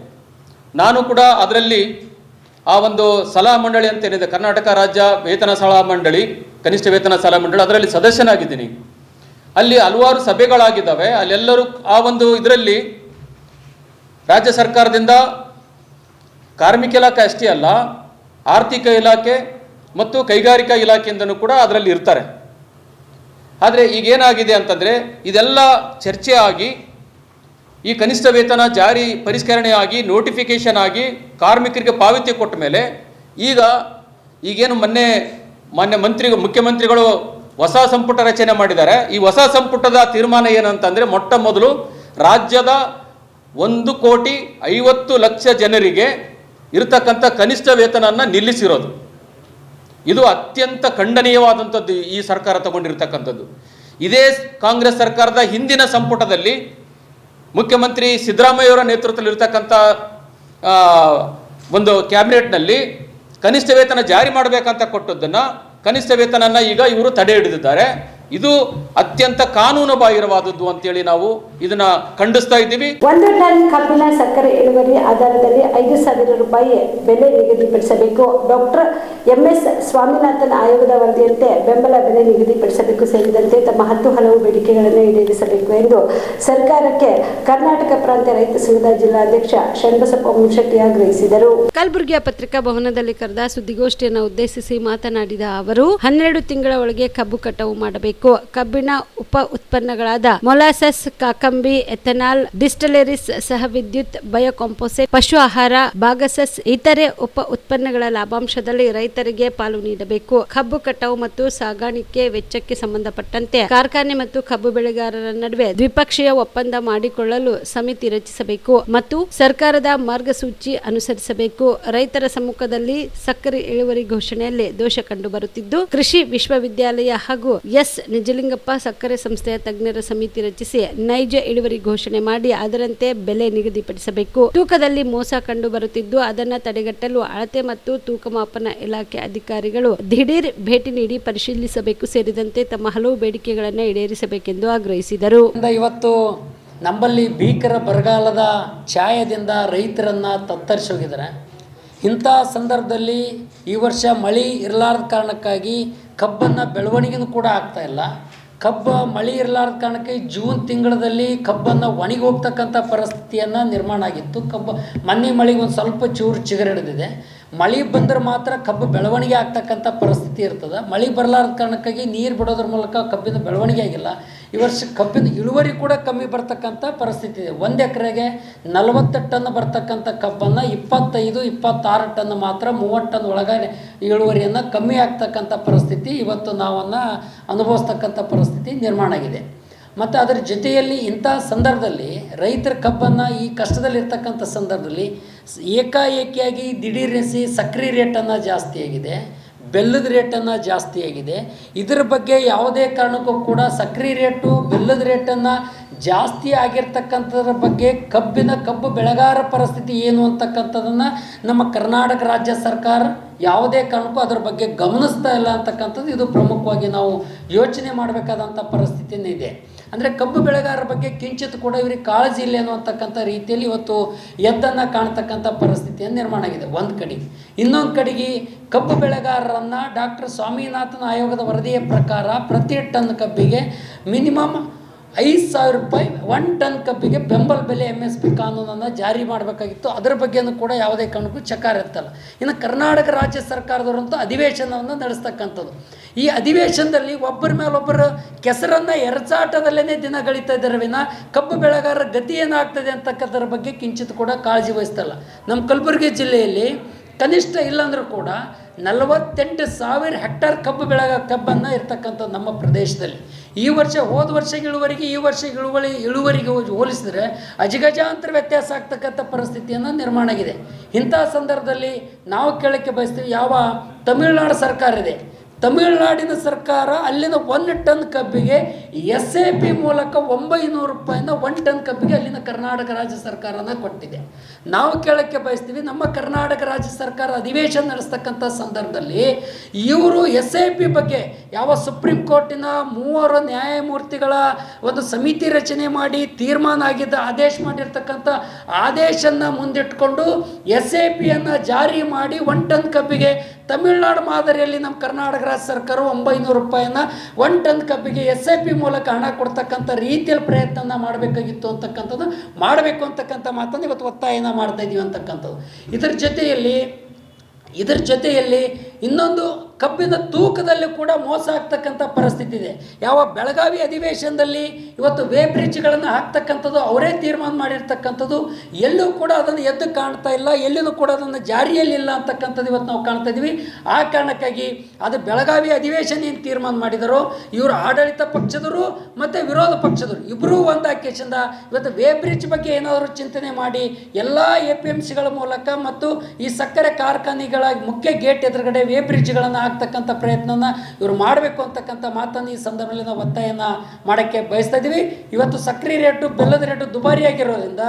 ನಾನು ಕೂಡ ಅದರಲ್ಲಿ ಆ ಒಂದು ಸಲಹಾ ಮಂಡಳಿ ಅಂತೇನಿದೆ, ಕರ್ನಾಟಕ ರಾಜ್ಯ ವೇತನ ಸಲಹಾ ಮಂಡಳಿ, ಕನಿಷ್ಠ ವೇತನ ಸಲಹಾ ಮಂಡಳಿ, ಅದರಲ್ಲಿ ಸದಸ್ಯನಾಗಿದ್ದೀನಿ. ಅಲ್ಲಿ ಹಲವಾರು ಸಭೆಗಳಾಗಿದ್ದಾವೆ. ಅಲ್ಲೆಲ್ಲರೂ ಆ ಒಂದು ಇದರಲ್ಲಿ ರಾಜ್ಯ ಸರ್ಕಾರದಿಂದ ಕಾರ್ಮಿಕ ಇಲಾಖೆ ಅಷ್ಟೇ ಅಲ್ಲ, ಆರ್ಥಿಕ ಇಲಾಖೆ ಮತ್ತು ಕೈಗಾರಿಕಾ ಇಲಾಖೆಯಿಂದನೂ ಕೂಡ ಅದರಲ್ಲಿ ಇರ್ತಾರೆ. ಆದರೆ ಈಗೇನಾಗಿದೆ ಅಂತಂದರೆ ಇದೆಲ್ಲ ಚರ್ಚೆ ಆಗಿ ಈ ಕನಿಷ್ಠ ವೇತನ ಜಾರಿ ಪರಿಷ್ಕರಣೆಯಾಗಿ ನೋಟಿಫಿಕೇಶನ್ ಆಗಿ ಕಾರ್ಮಿಕರಿಗೆ ಪಾವತಿ ಕೊಟ್ಟ ಮೇಲೆ ಈಗೇನು ಮಾನ್ಯ ಮುಖ್ಯಮಂತ್ರಿಗಳು ಹೊಸ ಸಂಪುಟ ರಚನೆ ಮಾಡಿದ್ದಾರೆ. ಈ ಹೊಸ ಸಂಪುಟದ ತೀರ್ಮಾನ ಏನಂತಂದರೆ, ಮೊಟ್ಟ ಮೊದಲು ರಾಜ್ಯದ 1,50,00,000 ಜನರಿಗೆ ಇರತಕ್ಕಂಥ ಕನಿಷ್ಠ ವೇತನವನ್ನು ನಿಲ್ಲಿಸಿರೋದು. ಇದು ಅತ್ಯಂತ ಖಂಡನೀಯವಾದಂಥದ್ದು ಈ ಸರ್ಕಾರ ತಗೊಂಡಿರ್ತಕ್ಕಂಥದ್ದು. ಇದೇ ಕಾಂಗ್ರೆಸ್ ಸರ್ಕಾರದ ಹಿಂದಿನ ಸಂಪುಟದಲ್ಲಿ ಮುಖ್ಯಮಂತ್ರಿ ಸಿದ್ದರಾಮಯ್ಯವರ ನೇತೃತ್ವದಲ್ಲಿರ್ತಕ್ಕಂಥ ಒಂದು ಕ್ಯಾಬಿನೆಟ್ನಲ್ಲಿ ಕನಿಷ್ಠ ವೇತನ ಜಾರಿ ಮಾಡಬೇಕಂತ ಕೊಟ್ಟದ್ದನ್ನು ಕನಿಷ್ಠ ವೇತನನ್ನು ಈಗ ಇವರು ತಡೆ ಹಿಡಿದಿದ್ದಾರೆ. ಇದು ಅತ್ಯಂತ ಕಾನೂನು ಬಾಹಿರವಾದದ್ದು ಅಂತೇಳಿ ನಾವು ಇದನ್ನ ಖಂಡಿಸ್ತಾ ಇದ್ದೀವಿ. 1 ಟನ್ ಕಬ್ಬಿನ ಸಕ್ಕರೆ ಇಳುವರಿ ಆಧಾರದಲ್ಲಿ 5,000 ರೂಪಾಯಿ ಬೆಲೆ ನಿಗದಿಪಡಿಸಬೇಕು. ಡಾಕ್ಟರ್ MS ಸ್ವಾಮಿನಾಥನ್ ಆಯೋಗದ ವರದಿಯಂತೆ ಬೆಂಬಲ ಬೆಲೆ ನಿಗದಿಪಡಿಸಬೇಕು ಸೇರಿದಂತೆ ತಮ್ಮ 10 ಹಲವು ಬೇಡಿಕೆಗಳನ್ನು ಈಡೇರಿಸಬೇಕು ಎಂದು ಸರ್ಕಾರಕ್ಕೆ ಕರ್ನಾಟಕ ಪ್ರಾಂತ್ಯ ರೈತ ಸಂಘದ ಜಿಲ್ಲಾಧ್ಯಕ್ಷ ಶರಣಬಸಪ್ಪ ಮುನ್ಶೆಟ್ಟಿ ಆಗ್ರಹಿಸಿದರು. ಕಲಬುರಗಿಯ ಪತ್ರಿಕಾ ಭವನದಲ್ಲಿ ಕರೆದ ಸುದ್ದಿಗೋಷ್ಠಿಯನ್ನು ಉದ್ದೇಶಿಸಿ ಮಾತನಾಡಿದ ಅವರು, 12 ತಿಂಗಳ ಒಳಗೆ ಕಬ್ಬು ಕಟಾವು ಮಾಡಬೇಕು. ಕಬ್ಬಿನ ಉಪ ಉತ್ಪನ್ನಗಳಾದ ಮೊಲಾಸಸ್, ಕಾಕಂಬಿ, ಎಥೆನಾಲ್, ಡಿಸ್ಟಿಲರೀಸ್, ಸಹ ವಿದ್ಯುತ್, ಬಯೋಕಾಂಪೋಸೈಟ್, ಪಶು ಆಹಾರ, ಬಾಗಸಸ್ ಇತರೆ ಉಪ ಉತ್ಪನ್ನಗಳ ಲಾಭಾಂಶದಲ್ಲಿ ರೈತರಿಗೆ ಪಾಲು ನೀಡಬೇಕು. ಕಬ್ಬು ಕಟಾವು ಮತ್ತು ಸಾಗಾಣಿಕೆ ವೆಚ್ಚಕ್ಕೆ ಸಂಬಂಧಪಟ್ಟಂತೆ ಕಾರ್ಖಾನೆ ಮತ್ತು ಕಬ್ಬು ಬೆಳೆಗಾರರ ನಡುವೆ ದ್ವಿಪಕ್ಷೀಯ ಒಪ್ಪಂದ ಮಾಡಿಕೊಳ್ಳಲು ಸಮಿತಿ ರಚಿಸಬೇಕು ಮತ್ತು ಸರ್ಕಾರದ ಮಾರ್ಗಸೂಚಿ ಅನುಸರಿಸಬೇಕು. ರೈತರ ಸಮ್ಮುಖದಲ್ಲಿ ಸಕ್ಕರೆ ಇಳುವರಿ ಘೋಷಣೆಯಲ್ಲಿ ದೋಷ ಕಂಡು ಬರುತ್ತಿದ್ದು, ಕೃಷಿ ವಿಶ್ವವಿದ್ಯಾಲಯ ಹಾಗೂ ಎಸ್ ನಿಜಲಿಂಗಪ್ಪ ಸಕ್ಕರೆ ಸಂಸ್ಥೆಯ ತಜ್ಞರ ಸಮಿತಿ ರಚಿಸಿ ನೈಜ ಇಳುವರಿ ಘೋಷಣೆ ಮಾಡಿ ಅದರಂತೆ ಬೆಲೆ ನಿಗದಿಪಡಿಸಬೇಕು. ತೂಕದಲ್ಲಿ ಮೋಸ ಕಂಡು ಬರುತ್ತಿದ್ದು, ಅದನ್ನು ತಡೆಗಟ್ಟಲು ಅಳತೆ ಮತ್ತು ತೂಕ ಮಾಪನ ಇಲಾಖೆ ಅಧಿಕಾರಿಗಳು ದಿಢೀರ್ ಭೇಟಿ ನೀಡಿ ಪರಿಶೀಲಿಸಬೇಕು ಸೇರಿದಂತೆ ತಮ್ಮ ಹಲವು ಬೇಡಿಕೆಗಳನ್ನು ಈಡೇರಿಸಬೇಕೆಂದು ಆಗ್ರಹಿಸಿದರು. ಇವತ್ತು ನಮ್ಮಲ್ಲಿ ಭೀಕರ ಬರಗಾಲದ ಛಾಯದಿಂದ ರೈತರನ್ನು ತತ್ತರಿಸಿ ಹೋಗಿದ್ದಾರೆ. ಇಂಥ ಸಂದರ್ಭದಲ್ಲಿ ಈ ವರ್ಷ ಮಳೆ ಇರಲಾರದ ಕಾರಣಕ್ಕಾಗಿ ಕಬ್ಬನ್ನು ಬೆಳವಣಿಗೆನೂ ಕೂಡ ಆಗ್ತಾಯಿಲ್ಲ. ಮಳೆ ಇರಲಾರದ ಕಾರಣಕ್ಕೆ ಜೂನ್ ತಿಂಗಳಲ್ಲಿ ಕಬ್ಬನ್ನು ಒಣಗಿ ಹೋಗ್ತಕ್ಕಂಥ ಪರಿಸ್ಥಿತಿಯನ್ನು ನಿರ್ಮಾಣ ಆಗಿತ್ತು. ಮೊನ್ನೆ ಮಳೆಗೆ ಒಂದು ಸ್ವಲ್ಪ ಚೂರು ಚಿಗುರಿಡಿದಿದೆ. ಮಳೆ ಬಂದರೆ ಮಾತ್ರ ಕಬ್ಬು ಬೆಳವಣಿಗೆ ಆಗ್ತಕ್ಕಂಥ ಪರಿಸ್ಥಿತಿ ಇರ್ತದೆ. ಮಳೆ ಬರಲಾರದ ಕಾರಣಕ್ಕಾಗಿ ನೀರು ಬಿಡೋದ್ರ ಮೂಲಕ ಕಬ್ಬಿನ ಬೆಳವಣಿಗೆ ಆಗಿಲ್ಲ. ಈ ವರ್ಷ ಕಬ್ಬಿನ ಇಳುವರಿ ಕೂಡ ಕಮ್ಮಿ ಬರ್ತಕ್ಕಂಥ ಪರಿಸ್ಥಿತಿ ಇದೆ. 1 ಎಕರೆಗೆ 40 ಟನ್ ಬರ್ತಕ್ಕಂಥ ಕಬ್ಬನ್ನು 25-26 ಟನ್ ಮಾತ್ರ 30 ಟನ್ ಒಳಗಡೆ ಇಳುವರಿಯನ್ನು ಕಮ್ಮಿ ಆಗ್ತಕ್ಕಂಥ ಪರಿಸ್ಥಿತಿ ಇವತ್ತು ನಾವನ್ನು ಅನುಭವಿಸ್ತಕ್ಕಂಥ ಪರಿಸ್ಥಿತಿ ನಿರ್ಮಾಣ ಆಗಿದೆ. ಮತ್ತು ಅದರ ಜೊತೆಯಲ್ಲಿ ಇಂಥ ಸಂದರ್ಭದಲ್ಲಿ ರೈತರ ಕಬ್ಬನ್ನು ಈ ಕಷ್ಟದಲ್ಲಿರ್ತಕ್ಕಂಥ ಸಂದರ್ಭದಲ್ಲಿ ಏಕಾಏಕಿಯಾಗಿ ದಿಢೀರಿಸಿ ಸಕ್ಕರೆ ರೇಟನ್ನು ಜಾಸ್ತಿ ಆಗಿದೆ, ಬೆಲ್ಲದ ರೇಟನ್ನು ಜಾಸ್ತಿ ಆಗಿದೆ. ಇದರ ಬಗ್ಗೆ ಯಾವುದೇ ಕಾರಣಕ್ಕೂ ಕೂಡ ಸಕ್ಕರೆ ರೇಟು, ಬೆಲ್ಲದ ರೇಟನ್ನು ಜಾಸ್ತಿ ಆಗಿರ್ತಕ್ಕಂಥದ್ರ ಬಗ್ಗೆ ಕಬ್ಬು ಬೆಳೆಗಾರ ಪರಿಸ್ಥಿತಿ ಏನು ಅಂತಕ್ಕಂಥದ್ದನ್ನು ನಮ್ಮ ಕರ್ನಾಟಕ ರಾಜ್ಯ ಸರ್ಕಾರ ಯಾವುದೇ ಕಾರಣಕ್ಕೂ ಅದರ ಬಗ್ಗೆ ಗಮನಿಸ್ತಾ ಇಲ್ಲ ಅಂತಕ್ಕಂಥದ್ದು ಇದು ಪ್ರಮುಖವಾಗಿ ನಾವು ಯೋಚನೆ ಮಾಡಬೇಕಾದಂಥ ಪರಿಸ್ಥಿತಿನೇ ಇದೆ. ಅಂದರೆ ಕಬ್ಬು ಬೆಳೆಗಾರರ ಬಗ್ಗೆ ಕಿಂಚಿತ್ ಕೂಡ ಇವರಿಗೆ ಕಾಳಜಿ ಇಲ್ಲ ಅನ್ನುವಂತಕ್ಕಂಥ ರೀತಿಯಲ್ಲಿ ಇವತ್ತು ಎದ್ದನ್ನು ಕಾಣ್ತಕ್ಕಂಥ ಪರಿಸ್ಥಿತಿಯನ್ನು ನಿರ್ಮಾಣ ಆಗಿದೆ ಒಂದು ಕಡೆಗೆ. ಇನ್ನೊಂದು ಕಡೆಗೆ ಕಬ್ಬು ಬೆಳೆಗಾರರನ್ನು ಡಾಕ್ಟರ್ ಸ್ವಾಮಿನಾಥನ್ ಆಯೋಗದ ವರದಿಯ ಪ್ರಕಾರ ಪ್ರತಿ ಟನ್ ಕಬ್ಬಿಗೆ ಮಿನಿಮಮ್ 5,000 ರೂಪಾಯಿ 1 ಟನ್ ಕಬ್ಬಿಗೆ ಬೆಂಬಲ ಬೆಲೆ MSP ಕಾನೂನನ್ನು ಜಾರಿ ಮಾಡಬೇಕಾಗಿತ್ತು. ಅದರ ಬಗ್ಗೆಯೂ ಕೂಡ ಯಾವುದೇ ಕಾರಣಕ್ಕೂ ಚಕಾರ ಇರ್ತಲ್ಲ. ಇನ್ನು ಕರ್ನಾಟಕ ರಾಜ್ಯ ಸರ್ಕಾರದವರಂತೂ ಅಧಿವೇಶನವನ್ನು ನಡೆಸ್ತಕ್ಕಂಥದ್ದು. ಈ ಅಧಿವೇಶನದಲ್ಲಿ ಒಬ್ಬರ ಮೇಲೊಬ್ಬರು ಕೆಸರನ್ನು ಎರಚಾಟದಲ್ಲೇ ದಿನ ಗಳಿತಾ ಇದ್ದಾರೆ ವಿನ ಕಬ್ಬು ಬೆಳೆಗಾರರ ಗತಿ ಏನಾಗ್ತದೆ ಅಂತಕ್ಕಂಥದ್ರ ಬಗ್ಗೆ ಕಿಂಚಿತ್ ಕೂಡ ಕಾಳಜಿ ವಹಿಸ್ತಲ್ಲ. ನಮ್ಮ ಕಲಬುರಗಿ ಜಿಲ್ಲೆಯಲ್ಲಿ ಕನಿಷ್ಠ ಇಲ್ಲಾಂದ್ರೂ ಕೂಡ 48,000 ಹೆಕ್ಟೇರ್ ಕಬ್ಬನ್ನು ಇರ್ತಕ್ಕಂಥದ್ದು ನಮ್ಮ ಪ್ರದೇಶದಲ್ಲಿ. ಈ ವರ್ಷ ಹೋದ ವರ್ಷ ಇಳುವರಿಗೆ ಈ ವರ್ಷ ಇಳುವರಿಗೆ ಹೋಲಿಸಿದರೆ ಅಜಗಜಾಂತರ ವ್ಯತ್ಯಾಸ ಆಗ್ತಕ್ಕಂಥ ಪರಿಸ್ಥಿತಿಯನ್ನು ನಿರ್ಮಾಣ ಆಗಿದೆ. ಇಂಥ ಸಂದರ್ಭದಲ್ಲಿ ನಾವು ಕೇಳೋಕ್ಕೆ ಬಯಸ್ತೀವಿ, ಯಾವ ತಮಿಳುನಾಡು ಸರ್ಕಾರ ಇದೆ, ತಮಿಳುನಾಡಿನ ಸರ್ಕಾರ ಅಲ್ಲಿನ 1 ಟನ್ ಕಬ್ಬಿಗೆ SAP ಮೂಲಕ 900 ರೂಪಾಯಿನ 1 ಟನ್ ಕಬ್ಬಿಗೆ ಅಲ್ಲಿನ ಕರ್ನಾಟಕ ರಾಜ್ಯ ಸರ್ಕಾರನ ಕೊಟ್ಟಿದೆ. ನಾವು ಕೇಳೋಕ್ಕೆ ಬಯಸ್ತೀವಿ, ನಮ್ಮ ಕರ್ನಾಟಕ ರಾಜ್ಯ ಸರ್ಕಾರ ಅಧಿವೇಶನ ನಡೆಸ್ತಕ್ಕಂಥ ಸಂದರ್ಭದಲ್ಲಿ ಇವರು SAP ಬಗ್ಗೆ ಯಾವ ಸುಪ್ರೀಂ ಕೋರ್ಟಿನ 3 ನ್ಯಾಯಮೂರ್ತಿಗಳ ಒಂದು ಸಮಿತಿ ರಚನೆ ಮಾಡಿ ತೀರ್ಮಾನ ಆಗಿದ್ದ ಆದೇಶ ಮಾಡಿರ್ತಕ್ಕಂಥ ಆದೇಶನ ಮುಂದಿಟ್ಕೊಂಡು SAPಯನ್ನು ಜಾರಿ ಮಾಡಿ 1 ಟನ್ ಕಬ್ಬಿಗೆ ತಮಿಳುನಾಡು ಮಾದರಿಯಲ್ಲಿ ನಮ್ಮ ಕರ್ನಾಟಕ ರಾಜ್ಯ ಸರ್ಕಾರ 900 ರೂಪಾಯಿನ 1 ಟನ್ ಕಬ್ಬಿಗೆ SAP ಮೂಲಕ ಹಣ ಕೊಡ್ತಕ್ಕಂಥ ರೀತಿಯಲ್ಲಿ ಪ್ರಯತ್ನ ಮಾಡಬೇಕಾಗಿತ್ತು ಅಂತಕ್ಕಂಥದ್ದು ಮಾಡಬೇಕು ಅಂತಕ್ಕಂಥ ಮಾತನ್ನು ಇವತ್ತು ಒತ್ತಾಯನ ಮಾಡ್ತಾ ಇದ್ದೀವಿ ಅಂತಕ್ಕಂಥದ್ದು. ಇದರ ಜೊತೆಯಲ್ಲಿ ಇನ್ನೊಂದು ಕಬ್ಬಿನ ತೂಕದಲ್ಲಿ ಕೂಡ ಮೋಸ ಆಗ್ತಕ್ಕಂಥ ಪರಿಸ್ಥಿತಿ ಇದೆ. ಯಾವ ಬೆಳಗಾವಿ ಅಧಿವೇಶನದಲ್ಲಿ ಇವತ್ತು ವೇ ಬ್ರಿಡ್ಜ್ಗಳನ್ನು ಹಾಕ್ತಕ್ಕಂಥದ್ದು ಅವರೇ ತೀರ್ಮಾನ ಮಾಡಿರ್ತಕ್ಕಂಥದ್ದು, ಎಲ್ಲೂ ಕೂಡ ಅದನ್ನು ಎದ್ದು ಕಾಣ್ತಾ ಇಲ್ಲ, ಎಲ್ಲಿಯೂ ಕೂಡ ಅದನ್ನು ಜಾರಿಯಲ್ಲಿಲ್ಲ ಅಂತಕ್ಕಂಥದ್ದು ಇವತ್ತು ನಾವು ಕಾಣ್ತಾ ಇದ್ದೀವಿ. ಆ ಕಾರಣಕ್ಕಾಗಿ ಅದು ಬೆಳಗಾವಿ ಅಧಿವೇಶನ ಏನು ತೀರ್ಮಾನ ಮಾಡಿದರೋ, ಇವರು ಆಡಳಿತ ಪಕ್ಷದವರು ಮತ್ತು ವಿರೋಧ ಪಕ್ಷದವರು ಇಬ್ಬರೂ ಒಂದಾಕೇಶಿಂದ ಇವತ್ತು ವೇ ಬ್ರಿಡ್ಜ್ ಬಗ್ಗೆ ಏನಾದರೂ ಚಿಂತನೆ ಮಾಡಿ ಎಲ್ಲ APMCಗಳ ಮೂಲಕ ಮತ್ತು ಈ ಸಕ್ಕರೆ ಕಾರ್ಖಾನೆಗಳ ಮುಖ್ಯ ಗೇಟ್ ಎದುರುಗಡೆ ವೇ ಬ್ರಿಡ್ಜ್ಗಳನ್ನು ಹಾಕ್ತಕ್ಕಂಥ ಪ್ರಯತ್ನನ ಇವರು ಮಾಡಬೇಕು ಅಂತಕ್ಕಂಥ ಮಾತನ್ನು ಈ ಸಂದರ್ಭದಲ್ಲಿ ನಾವು ಒತ್ತಾಯನ ಮಾಡೋಕ್ಕೆ ಬಯಸ್ತಾ ಇದ್ದೀವಿ. ಇವತ್ತು ಸಕ್ಕರೆ ರೇಟು, ಬೆಲ್ಲದ ರೇಟು ದುಬಾರಿಯಾಗಿರೋದ್ರಿಂದ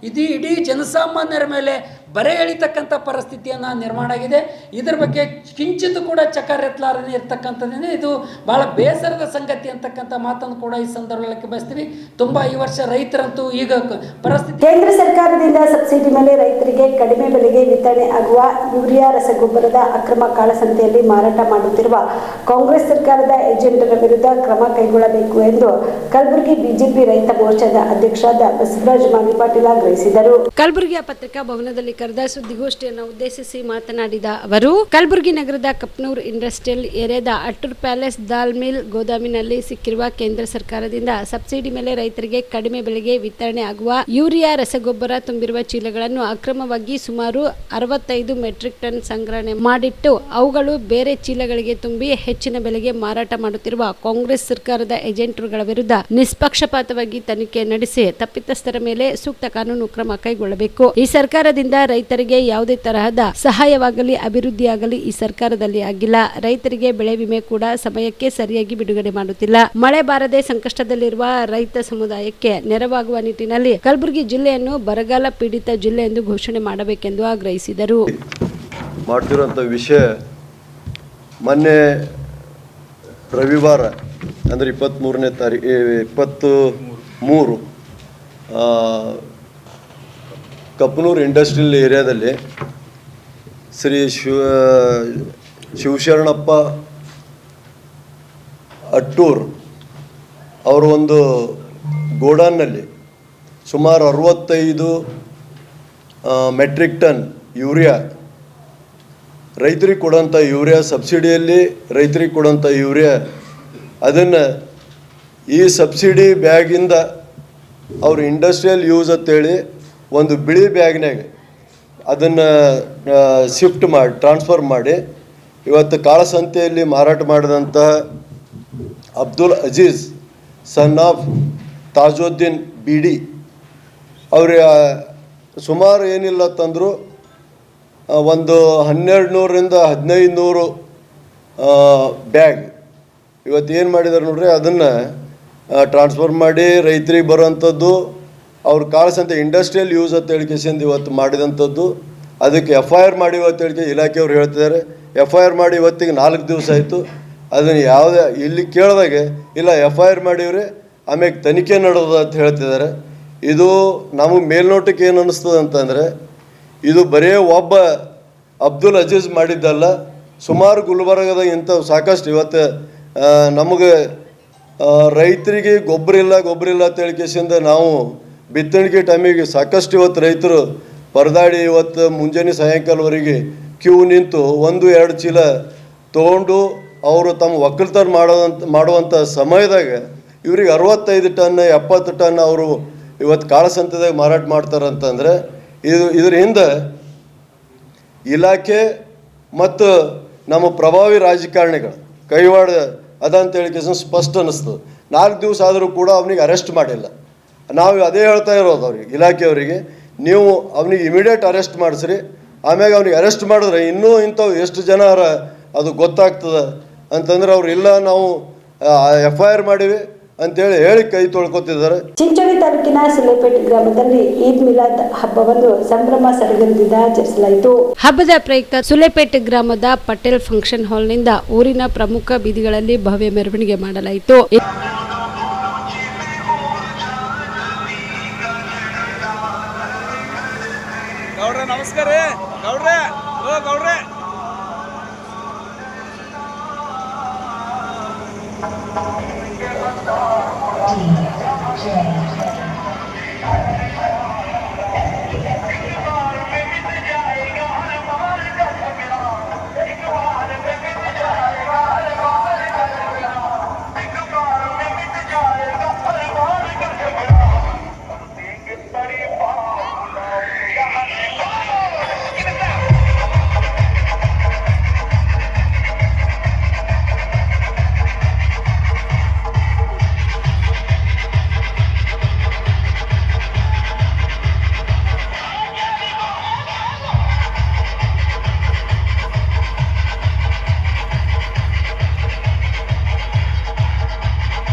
ಇಡೀ ಜನಸಾಮಾನ್ಯರ ಮೇಲೆ ಬರೆ ಎಳಿತಕ್ಕಂಥ ಪರಿಸ್ಥಿತಿಯನ್ನು ನಿರ್ಮಾಣ ಆಗಿದೆ. ಇದರ ಬಗ್ಗೆ ಕಿಂಚಿತ್ ಕೂಡ ಚಕಾರೆತ್ತಲಾರದೆ ಇರ್ತಕ್ಕಂಥದ್ದೇ ಇದು ಭಾಳ ಬೇಸರದ ಸಂಗತಿ ಅಂತಕ್ಕಂಥ ಮಾತನ್ನು ಕೂಡ ಈ ಸಂದರ್ಭದಲ್ಲಿ ಬಯಸ್ತೀವಿ. ತುಂಬ ಈ ವರ್ಷ ರೈತರಂತೂ ಈಗ ಪರಿಸ್ಥಿತಿ, ಕೇಂದ್ರ ಸರ್ಕಾರದಿಂದ ಸಬ್ಸಿಡಿ ಮೇಲೆ ರೈತರಿಗೆ ಕಡಿಮೆ ಬೆಲೆಗೆ ವಿತರಣೆ ಆಗುವ ಯೂರಿಯಾ ರಸಗೊಬ್ಬರದ ಅಕ್ರಮ ಕಾಳಸಂತೆಯಲ್ಲಿ ಮಾರಾಟ ಮಾಡುತ್ತಿರುವ ಕಾಂಗ್ರೆಸ್ ಸರ್ಕಾರದ ಏಜೆಂಟರ ವಿರುದ್ಧ ಕ್ರಮ ಕೈಗೊಳ್ಳಬೇಕು ಎಂದು ಕಲಬುರಗಿ ಬಿಜೆಪಿ ರೈತ ಮೋರ್ಚಾದ ಅಧ್ಯಕ್ಷರಾದ ಬಸವರಾಜ ಮಾಲಿ ಪಾಟೀಲ್ ಆಗ್ರಹಿಸಿದರು. ಕಲಬುರಗಿಯ ಪತ್ರಿಕಾ ಭವನದಲ್ಲಿ ಕರೆದ ಸುದ್ದಿಗೋಷ್ಠಿಯನ್ನು ಉದ್ದೇಶಿಸಿ ಮಾತನಾಡಿದ ಅವರು, ಕಲಬುರಗಿ ನಗರದ ಕಪ್ನೂರ್ ಇಂಡಸ್ಟ್ರಿಯಲ್ ಏರಿಯಾದ ಅಟ್ಟೂರ್ ಪ್ಯಾಲೇಸ್ ದಾಲ್ ಮಿಲ್ ಗೋದಾಮಿನಲ್ಲಿ ಸಿಕ್ಕಿರುವ ಕೇಂದ್ರ ಸರ್ಕಾರದಿಂದ ಸಬ್ಸಿಡಿ ಮೇಲೆ ರೈತರಿಗೆ ಕಡಿಮೆ ಬೆಲೆಗೆ ವಿತರಣೆ ಆಗುವ ಯೂರಿಯಾ ರಸಗೊಬ್ಬರ ತುಂಬಿರುವ ಚೀಲಗಳನ್ನು ಅಕ್ರಮವಾಗಿ ಸುಮಾರು 65 ಮೆಟ್ರಿಕ್ ಟನ್ ಸಂಗ್ರಹಣೆ ಮಾಡಿಟ್ಟು ಅವುಗಳು ಬೇರೆ ಚೀಲಗಳಿಗೆ ತುಂಬಿ ಹೆಚ್ಚಿನ ಬೆಲೆಗೆ ಮಾರಾಟ ಮಾಡುತ್ತಿರುವ ಕಾಂಗ್ರೆಸ್ ಸರ್ಕಾರದ ಏಜೆಂಟರುಗಳ ವಿರುದ್ಧ ನಿಷ್ಪಕ್ಷಪಾತವಾಗಿ ತನಿಖೆ ನಡೆಸಿ ತಪ್ಪಿತಸ್ಥರ ಮೇಲೆ ಸೂಕ್ತ ಕಾನೂನು ಕ್ರಮ ಕೈಗೊಳ್ಳಬೇಕು. ಈ ಸರ್ಕಾರದಿಂದ ರೈತರಿಗೆ ಯಾವುದೇ ತರಹದ ಸಹಾಯವಾಗಲಿ ಅಭಿವೃದ್ಧಿಯಾಗಲಿ ಈ ಸರ್ಕಾರದಲ್ಲಿ ಆಗಿಲ್ಲ. ರೈತರಿಗೆ ಬೆಳೆ ವಿಮೆ ಕೂಡ ಸಮಯಕ್ಕೆ ಸರಿಯಾಗಿ ಬಿಡುಗಡೆ ಮಾಡುತ್ತಿಲ್ಲ. ಮಳೆ ಬಾರದೆ ಸಂಕಷ್ಟದಲ್ಲಿರುವ ರೈತ ಸಮುದಾಯಕ್ಕೆ ನೆರವಾಗುವ ನಿಟ್ಟಿನಲ್ಲಿ ಕಲಬುರಗಿ ಜಿಲ್ಲೆಯನ್ನು ಬರಗಾಲ ಪೀಡಿತ ಜಿಲ್ಲೆ ಎಂದು ಘೋಷಣೆ ಮಾಡಬೇಕೆಂದು ಆಗ್ರಹಿಸಿದರು. ಮಾಡ್ತಿರೋಂಥ ವಿಷಯ ಮೊನ್ನೆ ರವಿವಾರ ಅಂದರೆ 23ನೇ ತಾರೀಕು 23 ಕಪ್ನೂರ್ ಇಂಡಸ್ಟ್ರಿಯಲ್ ಏರಿಯಾದಲ್ಲಿ ಶ್ರೀ ಶಿವಶರಣಪ್ಪ ಅಟ್ಟೂರ್ ಅವರ ಒಂದು ಗೋಡಾನ್ನಲ್ಲಿ ಸುಮಾರು 65 ಮೆಟ್ರಿಕ್ ಟನ್ ಯೂರಿಯಾ, ರೈತರಿಗೆ ಕೊಡೋಂಥ ಯೂರಿಯಾ, ಸಬ್ಸಿಡಿಯಲ್ಲಿ ರೈತರಿಗೆ ಕೊಡೋಂಥ ಯೂರಿಯಾ, ಅದನ್ನು ಈ ಸಬ್ಸಿಡಿ ಬ್ಯಾಗಿಂದ ಅವರು ಇಂಡಸ್ಟ್ರಿಯಲ್ ಯೂಸ್ ಅಂತೇಳಿ ಒಂದು ಬಿಳಿ ಬ್ಯಾಗ್ನಾಗ ಅದನ್ನು ಶಿಫ್ಟ್ ಮಾಡಿ ಟ್ರಾನ್ಸ್ಫರ್ ಮಾಡಿ ಇವತ್ತು ಕಾಳಸಂತೆಯಲ್ಲಿ ಮಾರಾಟ ಮಾಡಿದಂತಹ ಅಬ್ದುಲ್ ಅಜೀಜ್ ಸನ್ ಆಫ್ ತಾಜುದ್ದೀನ್ ಬಿಡಿ ಅವ್ರ ಸುಮಾರು ಏನಿಲ್ಲ ತಂದರು ಒಂದು 1200ರಿಂದ 1500 ಬ್ಯಾಗ್ ಇವತ್ತು ಏನು ಮಾಡಿದ್ದಾರೆ ನೋಡ್ರಿ, ಅದನ್ನು ಟ್ರಾನ್ಸ್ಫರ್ ಮಾಡಿ ರೈತರಿಗೆ ಬರೋವಂಥದ್ದು ಅವ್ರ ಕಾಳಸಂತೆ ಇಂಡಸ್ಟ್ರಿಯಲ್ ಯೂಸ್ ಅಂತ ಹೇಳಿಕೆಸಿಂದ ಇವತ್ತು ಮಾಡಿದಂಥದ್ದು. ಅದಕ್ಕೆ FIR ಮಾಡಿ ಇವತ್ತು ಹೇಳಿಕೆ ಇಲಾಖೆಯವ್ರು ಹೇಳ್ತಿದ್ದಾರೆ. FIR ಮಾಡಿ ಇವತ್ತಿಗೆ 4 ದಿವಸ ಆಯಿತು. ಅದನ್ನು ಯಾವುದೇ ಇಲ್ಲಿ ಕೇಳಿದಾಗೆ ಇಲ್ಲ FIR ಮಾಡಿವ್ರಿ, ಆಮೇಲೆ ತನಿಖೆ ನಡೆದ ಅಂತ ಹೇಳ್ತಿದ್ದಾರೆ. ಇದು ನಮಗೆ ಮೇಲ್ನೋಟಕ್ಕೆ ಏನು ಅನ್ನಿಸ್ತದೆ ಅಂತಂದರೆ, ಇದು ಬರೀ ಒಬ್ಬ ಅಬ್ದುಲ್ ಅಜೀಜ್ ಮಾಡಿದ್ದಲ್ಲ, ಸುಮಾರು ಗುಲ್ಬರ್ಗದ ಇಂಥವು ಸಾಕಷ್ಟು ಇವತ್ತು ನಮಗೆ ರೈತರಿಗೆ ಗೊಬ್ಬರ ಇಲ್ಲ ಅಂತ ಹೇಳಿಕೆಸಿಂದ ನಾವು ಬಿತ್ತಣಿಗೆ ಟೈಮಿಗೆ ಸಾಕಷ್ಟು ಇವತ್ತು ರೈತರು ಪರದಾಡಿ ಇವತ್ತು ಮುಂಜಾನೆ ಸಾಯಂಕಾಲವರೆಗೆ ಕ್ಯೂ ನಿಂತು 1-2 ಚೀಲ ತೊಗೊಂಡು ಅವರು ತಮ್ಮ ಒಕ್ಕಲ್ತನ ಮಾಡುವಂಥ ಸಮಯದಾಗ ಇವ್ರಿಗೆ 65 ಟನ್ 70 ಟನ್ ಅವರು ಇವತ್ತು ಕಾಳಸಂತೆದಾಗ ಮಾರಾಟ ಮಾಡ್ತಾರಂತಂದರೆ ಇದ್ರ ಹಿಂದೆ ಇಲಾಖೆ ಮತ್ತು ನಮ್ಮ ಪ್ರಭಾವಿ ರಾಜಕಾರಣಿಗಳು ಕೈವಾಡ ಅದಂತ ಹೇಳಿಕೆ ಸ್ಪಷ್ಟ ಅನ್ನಿಸ್ತದೆ. 4 ದಿವಸ ಆದರೂ ಕೂಡ ಅವನಿಗೆ ಅರೆಸ್ಟ್ ಮಾಡಿಲ್ಲ. ನಾವು ಅದೇ ಹೇಳ್ತಾ ಇರೋದು ಅವ್ರಿಗೆ, ಇಲಾಖೆಯವರಿಗೆ, ನೀವು ಅವನಿಗೆ ಇಮಿಡಿಯೇಟ್ ಅರೆಸ್ಟ್ ಮಾಡಿಸ್ರಿ. ಆಮ್ಯಾಗ ಅವ್ನಿಗೆ ಅರೆಸ್ಟ್ ಮಾಡಿದ್ರೆ ಇನ್ನೂ ಇಂಥವು ಎಷ್ಟು ಜನ ಅದು ಗೊತ್ತಾಗ್ತದೆ ಅಂತಂದ್ರೆ ಅವ್ರು ಇಲ್ಲ ನಾವು FIR ಮಾಡಿವಿ ಅಂತೇಳಿ ಕೈ ತೊಳ್ಕೊತಿದ್ದಾರೆ. ಚಿಂಚೋಳಿ ತಾಲೂಕಿನ ಸುಲೇಪೇಟೆ ಗ್ರಾಮದಲ್ಲಿ ಈದ್ ಮಿಲಾದ್ ಹಬ್ಬವನ್ನು ಸಂಭ್ರಮ ಸಡಗರದಿಂದ ಆಚರಿಸಲಾಯಿತು. ಹಬ್ಬದ ಪ್ರಯುಕ್ತ ಸುಲೇಪೇಟೆ ಗ್ರಾಮದ ಪಟೇಲ್ ಫಂಕ್ಷನ್ ಹಾಲ್ನಿಂದ ಊರಿನ ಪ್ರಮುಖ ಬೀದಿಗಳಲ್ಲಿ ಭವ್ಯ ಮೆರವಣಿಗೆ ಮಾಡಲಾಯಿತು. ನಮಸ್ಕಾರ ಗೌಡ್ರೆ.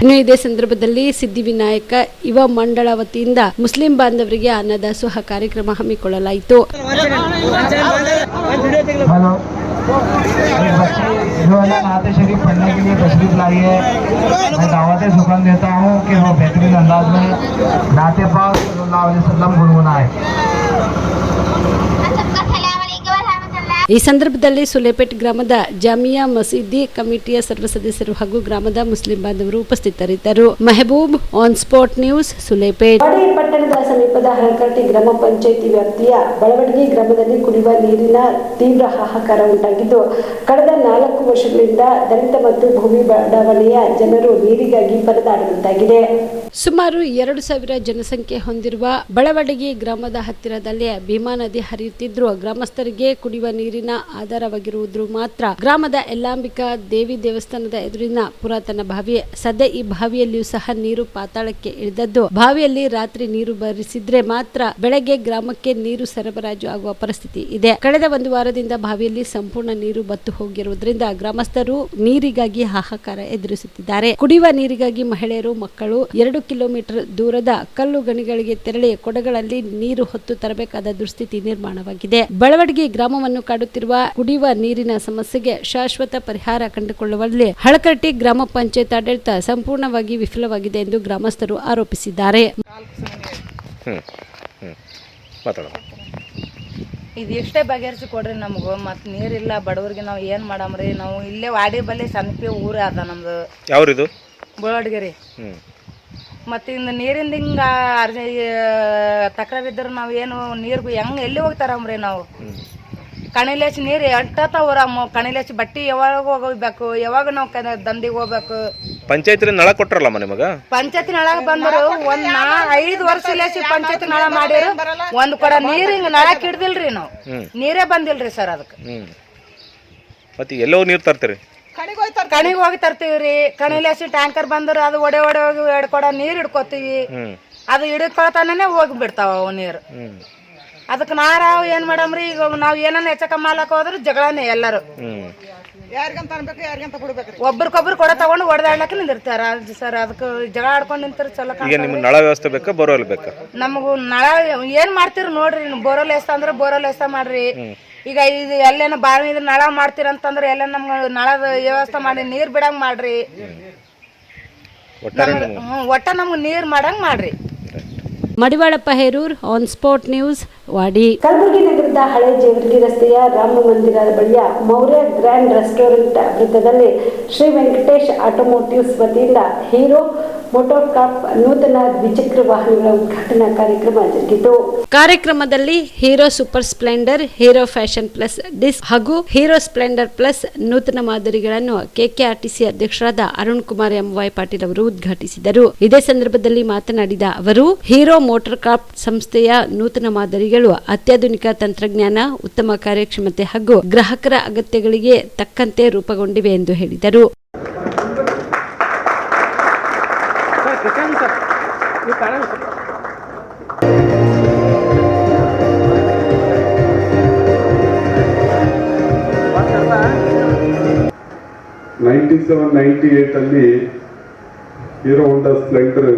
ಇನ್ನು ಇದೇ ಸಂದರ್ಭದಲ್ಲಿ ಸಿದ್ಧಿವಿನಾಯಕ ಯುವ ಮಂಡಳ ವತಿಯಿಂದ ಮುಸ್ಲಿಂ ಬಾಂಧವರಿಗೆ ಅನ್ನದಾಸೋಹ ಕಾರ್ಯಕ್ರಮ ಹಮ್ಮಿಕೊಳ್ಳಲಾಯಿತು. जो है नाते शरीफ पढ़ने के लिए तशरीफ लाई है, मैं दावत शुक्र देता हूँ कि वो बेहतरीन अंदाज में नाते पाक सल्लल्लाहु अलैहि वसल्लम गुनगुनाए। ಈ ಸಂದರ್ಭದಲ್ಲಿ ಸುಲೇಪೇಟ್ ಗ್ರಾಮದ ಜಾಮಿಯಾ ಮಸೀದಿ ಕಮಿಟಿಯ ಸರ್ವ ಸದಸ್ಯರು ಹಾಗೂ ಗ್ರಾಮದ ಮುಸ್ಲಿಂ ಬಾಂಧವರು ಉಪಸ್ಥಿತರಿದ್ದರು. Mehboob on spot news, Sulepet. ಪಟ್ಟಣದ ಸಮೀಪದ ಹಳಕಟ್ಟಿ ಗ್ರಾಮ ಪಂಚಾಯಿತಿ ವ್ಯಾಪ್ತಿಯ ಬಳವಡಗಿ ಗ್ರಾಮದಲ್ಲಿ ಕುಡಿಯುವ ನೀರಿನ ತೀವ್ರ ಹಾಹಾಕಾರ ಉಂಟಾಗಿದ್ದು, ಕಳೆದ 4 ವರ್ಷಗಳಿಂದ ದಲಿತ ಮತ್ತು ಭೂಮಿ ಬಡಾವಣೆಯ ಜನರು ನೀರಿಗಾಗಿ ಪರದಾಡುವಂತಾಗಿದೆ. ಸುಮಾರು 2,000 ಜನಸಂಖ್ಯೆ ಹೊಂದಿರುವ ಬಳವಡಗಿ ಗ್ರಾಮದ ಹತ್ತಿರದಲ್ಲೇ ಭೀಮಾ ನದಿ ಹರಿಯುತ್ತಿದ್ದರೂ ಗ್ರಾಮಸ್ಥರಿಗೆ ಕುಡಿಯುವ ನೀರಿನ ಆಧಾರವಾಗಿರುವುದು ಮಾತ್ರ ಗ್ರಾಮದ ಯಲ್ಲಾಂಬಿಕಾ ದೇವಿ ದೇವಸ್ಥಾನದ ಎದುರಿನ ಪುರಾತನ ಬಾವಿ. ಸದ್ಯ ಈ ಬಾವಿಯಲ್ಲಿಯೂ ಸಹ ನೀರು ಪಾತಾಳಕ್ಕೆ ಇಳಿದದ್ದು, ಬಾವಿಯಲ್ಲಿ ರಾತ್ರಿ ನೀರು ಬರಿಸಿದ್ರೆ ಮಾತ್ರ ಬೆಳಗ್ಗೆ ಗ್ರಾಮಕ್ಕೆ ನೀರು ಸರಬರಾಜು ಆಗುವ ಪರಿಸ್ಥಿತಿ ಇದೆ. ಕಳೆದ 1 ವಾರದಿಂದ ಬಾವಿಯಲ್ಲಿ ಸಂಪೂರ್ಣ ನೀರು ಬತ್ತು ಹೋಗಿರುವುದರಿಂದ ಗ್ರಾಮಸ್ಥರು ನೀರಿಗಾಗಿ ಹಾಹಾಕಾರ ಎದುರಿಸುತ್ತಿದ್ದಾರೆ. ಕುಡಿಯುವ ನೀರಿಗಾಗಿ ಮಹಿಳೆಯರು, ಮಕ್ಕಳು 2 ಕಿಲೋಮೀಟರ್ ದೂರದ ಕಲ್ಲು ಗಣಿಗಳಿಗೆ ತೆರಳಿ ಕೊಡಗಳಲ್ಲಿ ನೀರು ಹೊತ್ತು ತರಬೇಕಾದ ದುಸ್ಥಿತಿ ನಿರ್ಮಾಣವಾಗಿದೆ. ಬಳವಡಗಿ ಗ್ರಾಮವನ್ನು ಕಾಡುತ್ತಿರುವ ಕುಡಿಯುವ ನೀರಿನ ಸಮಸ್ಯೆಗೆ ಶಾಶ್ವತ ಪರಿಹಾರ ಕಂಡುಕೊಳ್ಳುವಲ್ಲಿ ಹಳಕಟ್ಟಿ ಗ್ರಾಮ ಪಂಚಾಯತ್ ಆಡಳಿತ ಸಂಪೂರ್ಣವಾಗಿ ವಿಫಲವಾಗಿದೆ ಎಂದು ಗ್ರಾಮಸ್ಥರು ಆರೋಪಿಸಿದ್ದಾರೆ. ಇದು ಇಷ್ಟೇ ಬಗೆಹರಿಸಿ ಕೊಡ್ರಿ ನಮಗೂ. ಮತ್ತು ನೀರಿಲ್ಲ ಬಡವರಿಗೆ ನಾವು ಏನು ಮಾಡಮ್ರಿ? ನಾವು ಇಲ್ಲೇ ವಾಡಿ ಬಲ್ಲಿ ಸಣ್ಣಪಿ ಊರು ಅದ ನಮ್ದು. ಯಾವ್ರಿದು? ಬಳವಡ್ಗೆರಿ. ಮತ್ತು ಇನ್ನು ನೀರಿಂದ ಹಿಂಗೆ ತಕರಾರಿದ್ರೆ ನಾವು ಏನು ನೀರು ಹೆಂಗೆ ಎಲ್ಲಿ ಹೋಗ್ತಾರಮ್ರಿ? ನಾವು ಕಣಿಲೇಸಿ ನೀರು ಎಟ್ಟತ್ತವ್ರ ಕಣಿಲೇಸಿ ಬಟ್ಟೆ ಯಾವಾಗ ಹೋಗ್ಬೇಕು, ಯಾವಾಗ ನಾವು ದಂದಿಗೆ ಹೋಗ್ಬೇಕು. ಪಂಚಾಯತ್ ನಳ ಕೊಟ್ರಲ್ಲ ನಿಮಗ? ಪಂಚಾಯತಿ ನಳ ಬಂದರು. 5 ವರ್ಷ ಲೇಸಿ ಪಂಚಾಯತಿ ನಳ ಮಾಡಿರು. ಒಂದ್ ಕೊಡ ನೀರ್ ಹಿಂಗ ನಳಕ್ ಹಿಡ್ದಿಲ್ರಿ. ನಾವು ನೀರೇ ಬಂದಿಲ್ರಿ ಸರ್. ಅದಕ್ಕೆ ಮತ್ತೆ ಎಲ್ಲೋ ನೀರ್ ತರ್ತೀರಿ? ಕಣಿಗೆ ಹೋಗಿ ತರ್ತೀವ್ರಿ. ಕಣಿಲೇಸಿ ಟ್ಯಾಂಕರ್ ಬಂದ್ರು ಅದು ಒಡೆ ಹೋಗಿ 2 ಕೊಡ ನೀರ್ ಹಿಡ್ಕೋತೀವಿ. ಅದು ಹಿಡ್ಕೊತಾನೆ ಹೋಗಿ ಬಿಡ್ತಾವ ಅವು ನೀರು. ಅದಕ್ಕೆ ನಾವ್ ಏನ್ ಮಾಡಮ್ರಿ? ಈಗ ನಾವ್ ಏನನ್ನ ಹೆಚ್ಚಕ ಮಾಲಕ್ ಹೋದ್ರು ಜಗಳನೇ ಎಲ್ಲರೂ. ಒಬ್ರಿಗೊಬ್ರು ಕೊಡ ತಗೊಂಡು ಹೊಡೆದಾಡ್ಲಕ್ಕ ನಿಂದಿರ್ತಾರ ಸರ್. ಅದಕ್ಕೆ ಜಗಳ ಆಡ್ಕೊಂಡು ನಿಂತಾರ. ಚಲೋ. ಈಗ ನಿಮ್ಗೆ ನಳ ವ್ಯವಸ್ಥೆ ಬೇಕಾ, ಬೋರ್ವೆಲ್ ಬೇಕಾ? ನಮಗೂ ನಳ ಏನ್ ಮಾಡ್ತೀರಿ ನೋಡ್ರಿ. ಬೋರ್ವೆಲ್ ವ್ಯವಸ್ಥೆ ಅಂದ್ರೆ ಬೋರ್ವೆಲ್ ವ್ಯವಸ್ಥೆ ಮಾಡ್ರಿ. ಈಗ ಇದು ಎಲ್ಲೇನ ಬಾವಿ ನಳ ಮಾಡ್ತೀರಂತಂದ್ರೆ ಎಲ್ಲ ನಮ್ಗೆ ನಳದ ವ್ಯವಸ್ಥೆ ಮಾಡಿ ನೀರ್ ಬಿಡಂಗ್ ಮಾಡ್ರಿ. ಒಟ್ಟ ನಮ್ಗೆ ನೀರ್ ಮಾಡಂಗ್ ಮಾಡ್ರಿ. Madivalappa Herur, on spot news, Wadi. Kalaburagi ನಗರದ ಹಳೆ ಜೇವರ್ಗಿ ರಸ್ತೆಯ ರಾಮ ಮಂದಿರದ ಬಳಿಯ ಮೌರ್ಯ ಗ್ರ್ಯಾಂಡ್ ರೆಸ್ಟೋರೆಂಟ್ ವೃತ್ತದಲ್ಲಿ ಶ್ರೀ ವೆಂಕಟೇಶ್ ಆಟೋಮೋಟಿವ್ಸ್ ವತಿಯಿಂದ ಹೀರೋ ಮೋಟೋಕಾಪ್ ನೂತನ ದ್ವಿಚಕ್ರ ವಾಹನಗಳ ಉದ್ಘಾಟನಾ ಕಾರ್ಯಕ್ರಮ ಜರುಗಿತು. ಕಾರ್ಯಕ್ರಮದಲ್ಲಿ Hero Super Splendor, Hero Passion plus disc ಹಾಗೂ ಹೀರೋ ಸ್ಪ್ಲೆಂಡರ್ ಪ್ಲಸ್ ನೂತನ ಮಾದರಿಗಳನ್ನು ಕೆಕೆಆರ್ಟಿಸಿ ಅಧ್ಯಕ್ಷರಾದ ಅರುಣ್ ಕುಮಾರ್ ಎಂ.ವೈ. ಪಾಟೀಲ್ ಅವರು ಉದ್ಘಾಟಿಸಿದರು. ಇದೇ ಸಂದರ್ಭದಲ್ಲಿ ಮಾತನಾಡಿದ ಅವರು, ಹೀರೋ ಮೋಟರ್ಕಾಪ್ ಸಂಸ್ಥೆಯ ನೂತನ ಮಾದರಿಗಳು ಅತ್ಯಾಧುನಿಕ ತಂತ್ರಜ್ಞಾನ, ಉತ್ತಮ ಕಾರ್ಯಕ್ಷಮತೆ ಹಾಗೂ ಗ್ರಾಹಕರ ಅಗತ್ಯಗಳಿಗೆ ತಕ್ಕಂತೆ ರೂಪುಗೊಂಡಿವೆ ಎಂದು ಹೇಳಿದರು. ಅಲ್ಲಿ ಹೀರೋ ಹೋಂಡಾ ಸ್ಪ್ಲೆಂಡರ್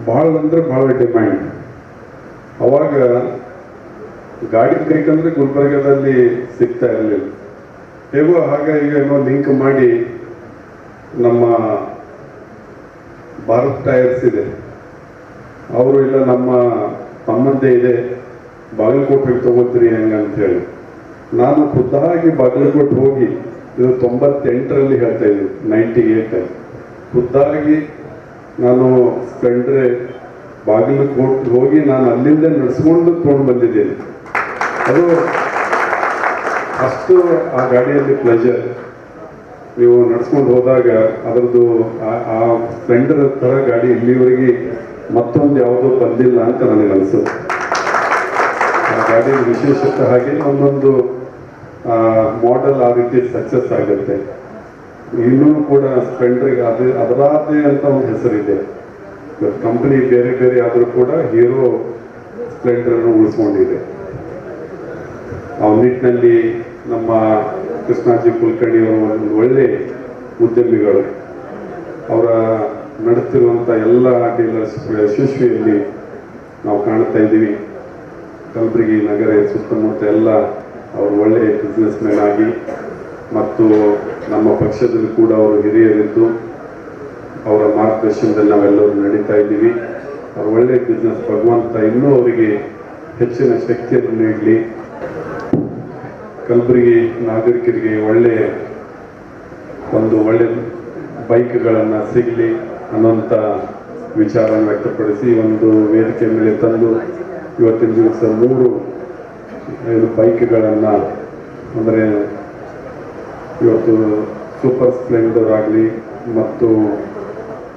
ಭಾಳ ಅಂದ್ರೆ ಭಾಳ ಡಿಮ್ಯಾಂಡ್. ಅವಾಗ ಗಾಡಿ ಬೇಕಂದ್ರೆ ಗುಲ್ಬರ್ಗದಲ್ಲಿ ಸಿಗ್ತಾ ಇರಲಿಲ್ಲ. ಹೇಗೋ ಹಾಗೆ ಈಗ ಏನೋ ಲಿಂಕ್ ಮಾಡಿ ನಮ್ಮ ಭಾರತ್ ಟೈರ್ಸ್ ಇದೆ, ಅವರು ಇಲ್ಲ ನಮ್ಮ ತಮ್ಮಂದೇ ಇದೆ, ಬಾಗಲಕೋಟೆಗೆ ತಗೋತೀರಿ ಹೆಂಗಂತ ಹೇಳಿ ನಾನು ಖುದ್ದಾಗಿ ಬಾಗಲಕೋಟೆ ಹೋಗಿ, ಇದು 98ರಲ್ಲಿ ಹೇಳ್ತಾ ಇದ್ದೀನಿ, 98 ಖುದ್ದಾಗಿ ನಾನು ಸ್ಪ್ಲೆಂಡ್ರೆ ಬಾಗಲಕೋಟೆ ಹೋಗಿ ನಾನು ಅಲ್ಲಿಂದ ನಡೆಸ್ಕೊಂಡು ತೊಗೊಂಡು ಬಂದಿದ್ದೇನೆ. ಅದು ಅಷ್ಟು ಆ ಗಾಡಿಯಲ್ಲಿ ಪ್ಲೆಜರ್. ನೀವು ನಡ್ಸ್ಕೊಂಡು ಹೋದಾಗ ಅದರದ್ದು ಆ ಸ್ಪ್ಲೆಂಡರ್ ಥರ ಗಾಡಿ ಇಲ್ಲಿವರೆಗೆ ಮತ್ತೊಂದು ಯಾವುದೋ ಬಂದಿಲ್ಲ ಅಂತ ನನಗೆ ಅನಿಸುತ್ತೆ. ಆ ಗಾಡಿ ವಿಶೇಷತೆ ಹಾಗೆ ಒಂದೊಂದು ಮಾಡೆಲ್ ಆ ರೀತಿ ಸಕ್ಸಸ್ ಆಗುತ್ತೆ. ಇನ್ನೂ ಕೂಡ ಸ್ಪ್ಲೆಂಡರ್ಗೆ ಅದರದೇ ಅಂತ ಒಂದು ಹೆಸರಿದೆ. ಕಂಪನಿ ಬೇರೆ ಬೇರೆ ಆದರೂ ಕೂಡ ಹೀರೋ ಸ್ಪ್ಲೆಂಡರನ್ನು ಉಳಿಸ್ಕೊಂಡಿದೆ. ಆ ನಿಟ್ಟಿನಲ್ಲಿ ನಮ್ಮ ಕೃಷ್ಣಾಜಿ ಕುಲಕರ್ಣಿ ಅವರು ಒಂದು ಒಳ್ಳೆ ಉದ್ಯಮಿಗಳು. ಅವರ ನಡೆಸ್ತಿರುವಂಥ ಎಲ್ಲ ಡೀಲರ್ಸ್ ಯಶಸ್ವಿಯಲ್ಲಿ ನಾವು ಕಾಣ್ತಾ ಇದ್ದೀವಿ. ಕಲಬುರಗಿ ನಗರ ಸುತ್ತಮುತ್ತ ಎಲ್ಲ ಅವರು ಒಳ್ಳೆಯ ಬಿಸ್ನೆಸ್ ಮ್ಯಾನ್ ಆಗಿ ಮತ್ತು ನಮ್ಮ ಪಕ್ಷದಲ್ಲಿ ಕೂಡ ಅವರು ಹಿರಿಯರಿದ್ದು ಅವರ ಮಾರ್ಗದರ್ಶನದಲ್ಲಿ ನಾವೆಲ್ಲರೂ ನಡೀತಾ ಇದ್ದೀವಿ. ಅವರು ಒಳ್ಳೆಯ ಬಿಸ್ನೆಸ್ ಭಗವಂತ ಇನ್ನೂ ಅವರಿಗೆ ಹೆಚ್ಚಿನ ಶಕ್ತಿಯನ್ನು ನೀಡಲಿ. ಕಲಬುರಗಿ ನಾಗರಿಕರಿಗೆ ಒಳ್ಳೆಯ ಬೈಕ್ಗಳನ್ನು ಸಿಗಲಿ ಅನ್ನೋಂಥ ವಿಚಾರವನ್ನು ವ್ಯಕ್ತಪಡಿಸಿ ಒಂದು ವೇದಿಕೆ ಮೇಲೆ ತಂದು ಇವತ್ತಿನ ದಿವಸ 3 ಬೈಕ್ಗಳನ್ನು ಅಂದರೆ ಇವತ್ತು ಸೂಪರ್ ಸ್ಪ್ಲೆಂಡರ್ ಆಗಲಿ ಮತ್ತು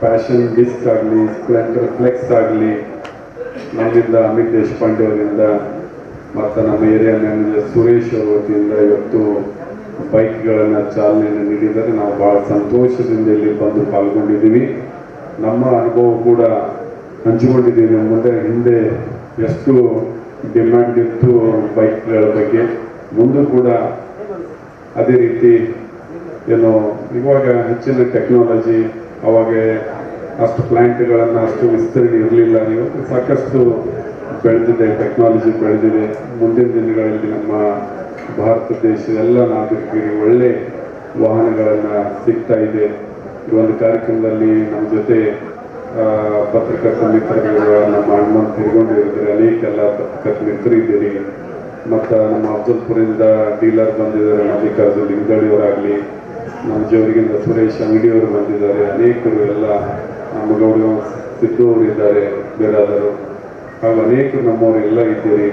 ಪ್ಯಾಷನ್ ಡಿಸ್ಕ್ ಆಗಲಿ, ಸ್ಪ್ಲೆಂಡರ್ ಫ್ಲೆಕ್ಸ್ ಆಗಲಿ, ನಮ್ಮಿಂದ ಅಮಿತ್ ದೇಶಪಾಂಡೆ ಅವರಿಂದ ಮತ್ತು ನಮ್ಮ ಏರಿಯಾ ಮ್ಯಾನೇಜರ್ ಸುರೇಶ್ ಅವರ ವತಿಯಿಂದ ಇವತ್ತು ಬೈಕ್ಗಳನ್ನು ಚಾಲನೆಯನ್ನು ನೀಡಿದರೆ ನಾವು ಭಾಳ ಸಂತೋಷದಿಂದ ಇಲ್ಲಿ ಬಂದು ಪಾಲ್ಗೊಂಡಿದ್ದೀವಿ. ನಮ್ಮ ಅನುಭವ ಕೂಡ ಹಂಚಿಕೊಂಡಿದ್ದೀವಿ. ಹಿಂದೆ ಎಷ್ಟು ಡಿಮ್ಯಾಂಡ್ ಇತ್ತು ಬೈಕ್ಗಳ ಬಗ್ಗೆ, ಮುಂದೆ ಕೂಡ ಅದೇ ರೀತಿ ಇವಾಗ ಹೆಚ್ಚಿನ ಟೆಕ್ನಾಲಜಿ, ಅವಾಗ ಅಷ್ಟು ಪ್ಲ್ಯಾಂಟ್ಗಳನ್ನು ಅಷ್ಟು ವಿಸ್ತರಣೆ ಇರಲಿಲ್ಲ. ಇವತ್ತು ಸಾಕಷ್ಟು ಬೆಳೆದಿದೆ, ಟೆಕ್ನಾಲಜಿ ಬೆಳೆದಿದೆ. ಮುಂದಿನ ದಿನಗಳಲ್ಲಿ ನಮ್ಮ ಭಾರತ ದೇಶದ ಎಲ್ಲ ನಾಗರಿಕರಿಗೆ ಒಳ್ಳೆ ವಾಹನಗಳನ್ನು ಸಿಗ್ತಾ ಇದೆ. ಈ ಒಂದು ಕಾರ್ಯಕ್ರಮದಲ್ಲಿ ನಮ್ಮ ಜೊತೆ ಪತ್ರಕರ್ತ ಮಿತ್ರರು ನಮ್ಮ ಹನುಮಂತ ತಿರುಗೊಂಡಿದ್ದಾರೆ, ಅನೇಕ ಪತ್ರಕರ್ತ ಮಿತ್ರರು ಇದ್ದೀರಿ. ಮತ್ತು ನಮ್ಮ ಅಫ್ಜಲ್ಪುರದಿಂದ ಡೀಲರ್ ಬಂದಿದ್ದಾರೆ, ಮಲ್ಲಿಕಾರ್ಜುನ್ ಲಿಂಗಡಿಯವರಾಗಲಿ, ನಮ್ಮ ಜೋರಿಗಿಂದ ಸುರೇಶ್ ಅಂಗಡಿಯವರು ಬಂದಿದ್ದಾರೆ, ಅನೇಕರು ಎಲ್ಲ ನಮ್ಮ ಗೌಡ ಸಿದ್ದು ಅವರು ಇದ್ದಾರೆ, ಬೇರಾದರು ಹಾಗೂ ಅನೇಕರು ನಮ್ಮವರು ಎಲ್ಲ ಇದ್ದೀರಿ.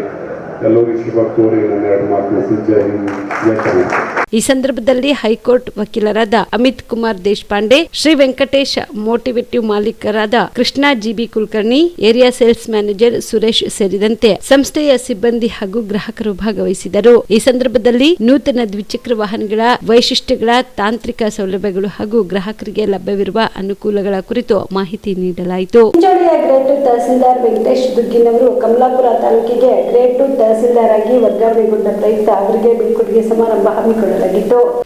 ಎಲ್ಲರಿಗೂ ಶುಭ ಕೋರಿ ನನ್ನ 2 ಮಾತು ಜೈ ಹಿಂದ್, ಜೈ ಕರ್ನಾಟಕ. ಈ ಸಂದರ್ಭದಲ್ಲಿ ಹೈಕೋರ್ಟ್ ವಕೀಲರಾದ ಅಮಿತ್ ಕುಮಾರ್ ದೇಶಪಾಂಡೆ, ಶ್ರೀ ವೆಂಕಟೇಶ್ ಮೋಟಿವೇಟಿವ್ ಮಾಲೀಕರಾದ Krishna G B Kulkarni, area sales manager Suresh ಸೇರಿದಂತೆ ಸಂಸ್ಥೆಯ ಸಿಬ್ಬಂದಿ ಹಾಗೂ ಗ್ರಾಹಕರು ಭಾಗವಹಿಸಿದರು. ಈ ಸಂದರ್ಭದಲ್ಲಿ ನೂತನ ದ್ವಿಚಕ್ರ ವಾಹನಗಳ ವೈಶಿಷ್ಟ್ಯಗಳ, ತಾಂತ್ರಿಕ ಸೌಲಭ್ಯಗಳು ಹಾಗೂ ಗ್ರಾಹಕರಿಗೆ ಲಭ್ಯವಿರುವ ಅನುಕೂಲಗಳ ಕುರಿತು ಮಾಹಿತಿ ನೀಡಲಾಯಿತು. ಚಿಂಚೋಳಿಯ ಗ್ರೇಟ್ ತಹಸೀಲ್ದಾರ್ ವೆಂಕಟೇಶ್ ದುಗ್ಗಿನವರು ಕಮಲಾಪುರ ತಾಲೂಕಿಗೆ ಗ್ರೇಟ್ ತಹಸೀಲ್ದಾರ್ ಆಗಿ ವರ್ಗಾವಣೆಗೊಂಡ ಪ್ರಯುಕ್ತ ಅವರಿಗೆ ಬೀಳ್ಕೊಡುಗೆ ಸಮಾರಂಭ ಹಮ್ಮಿಕೊಳ್ಳಲಾಗಿತ್ತು.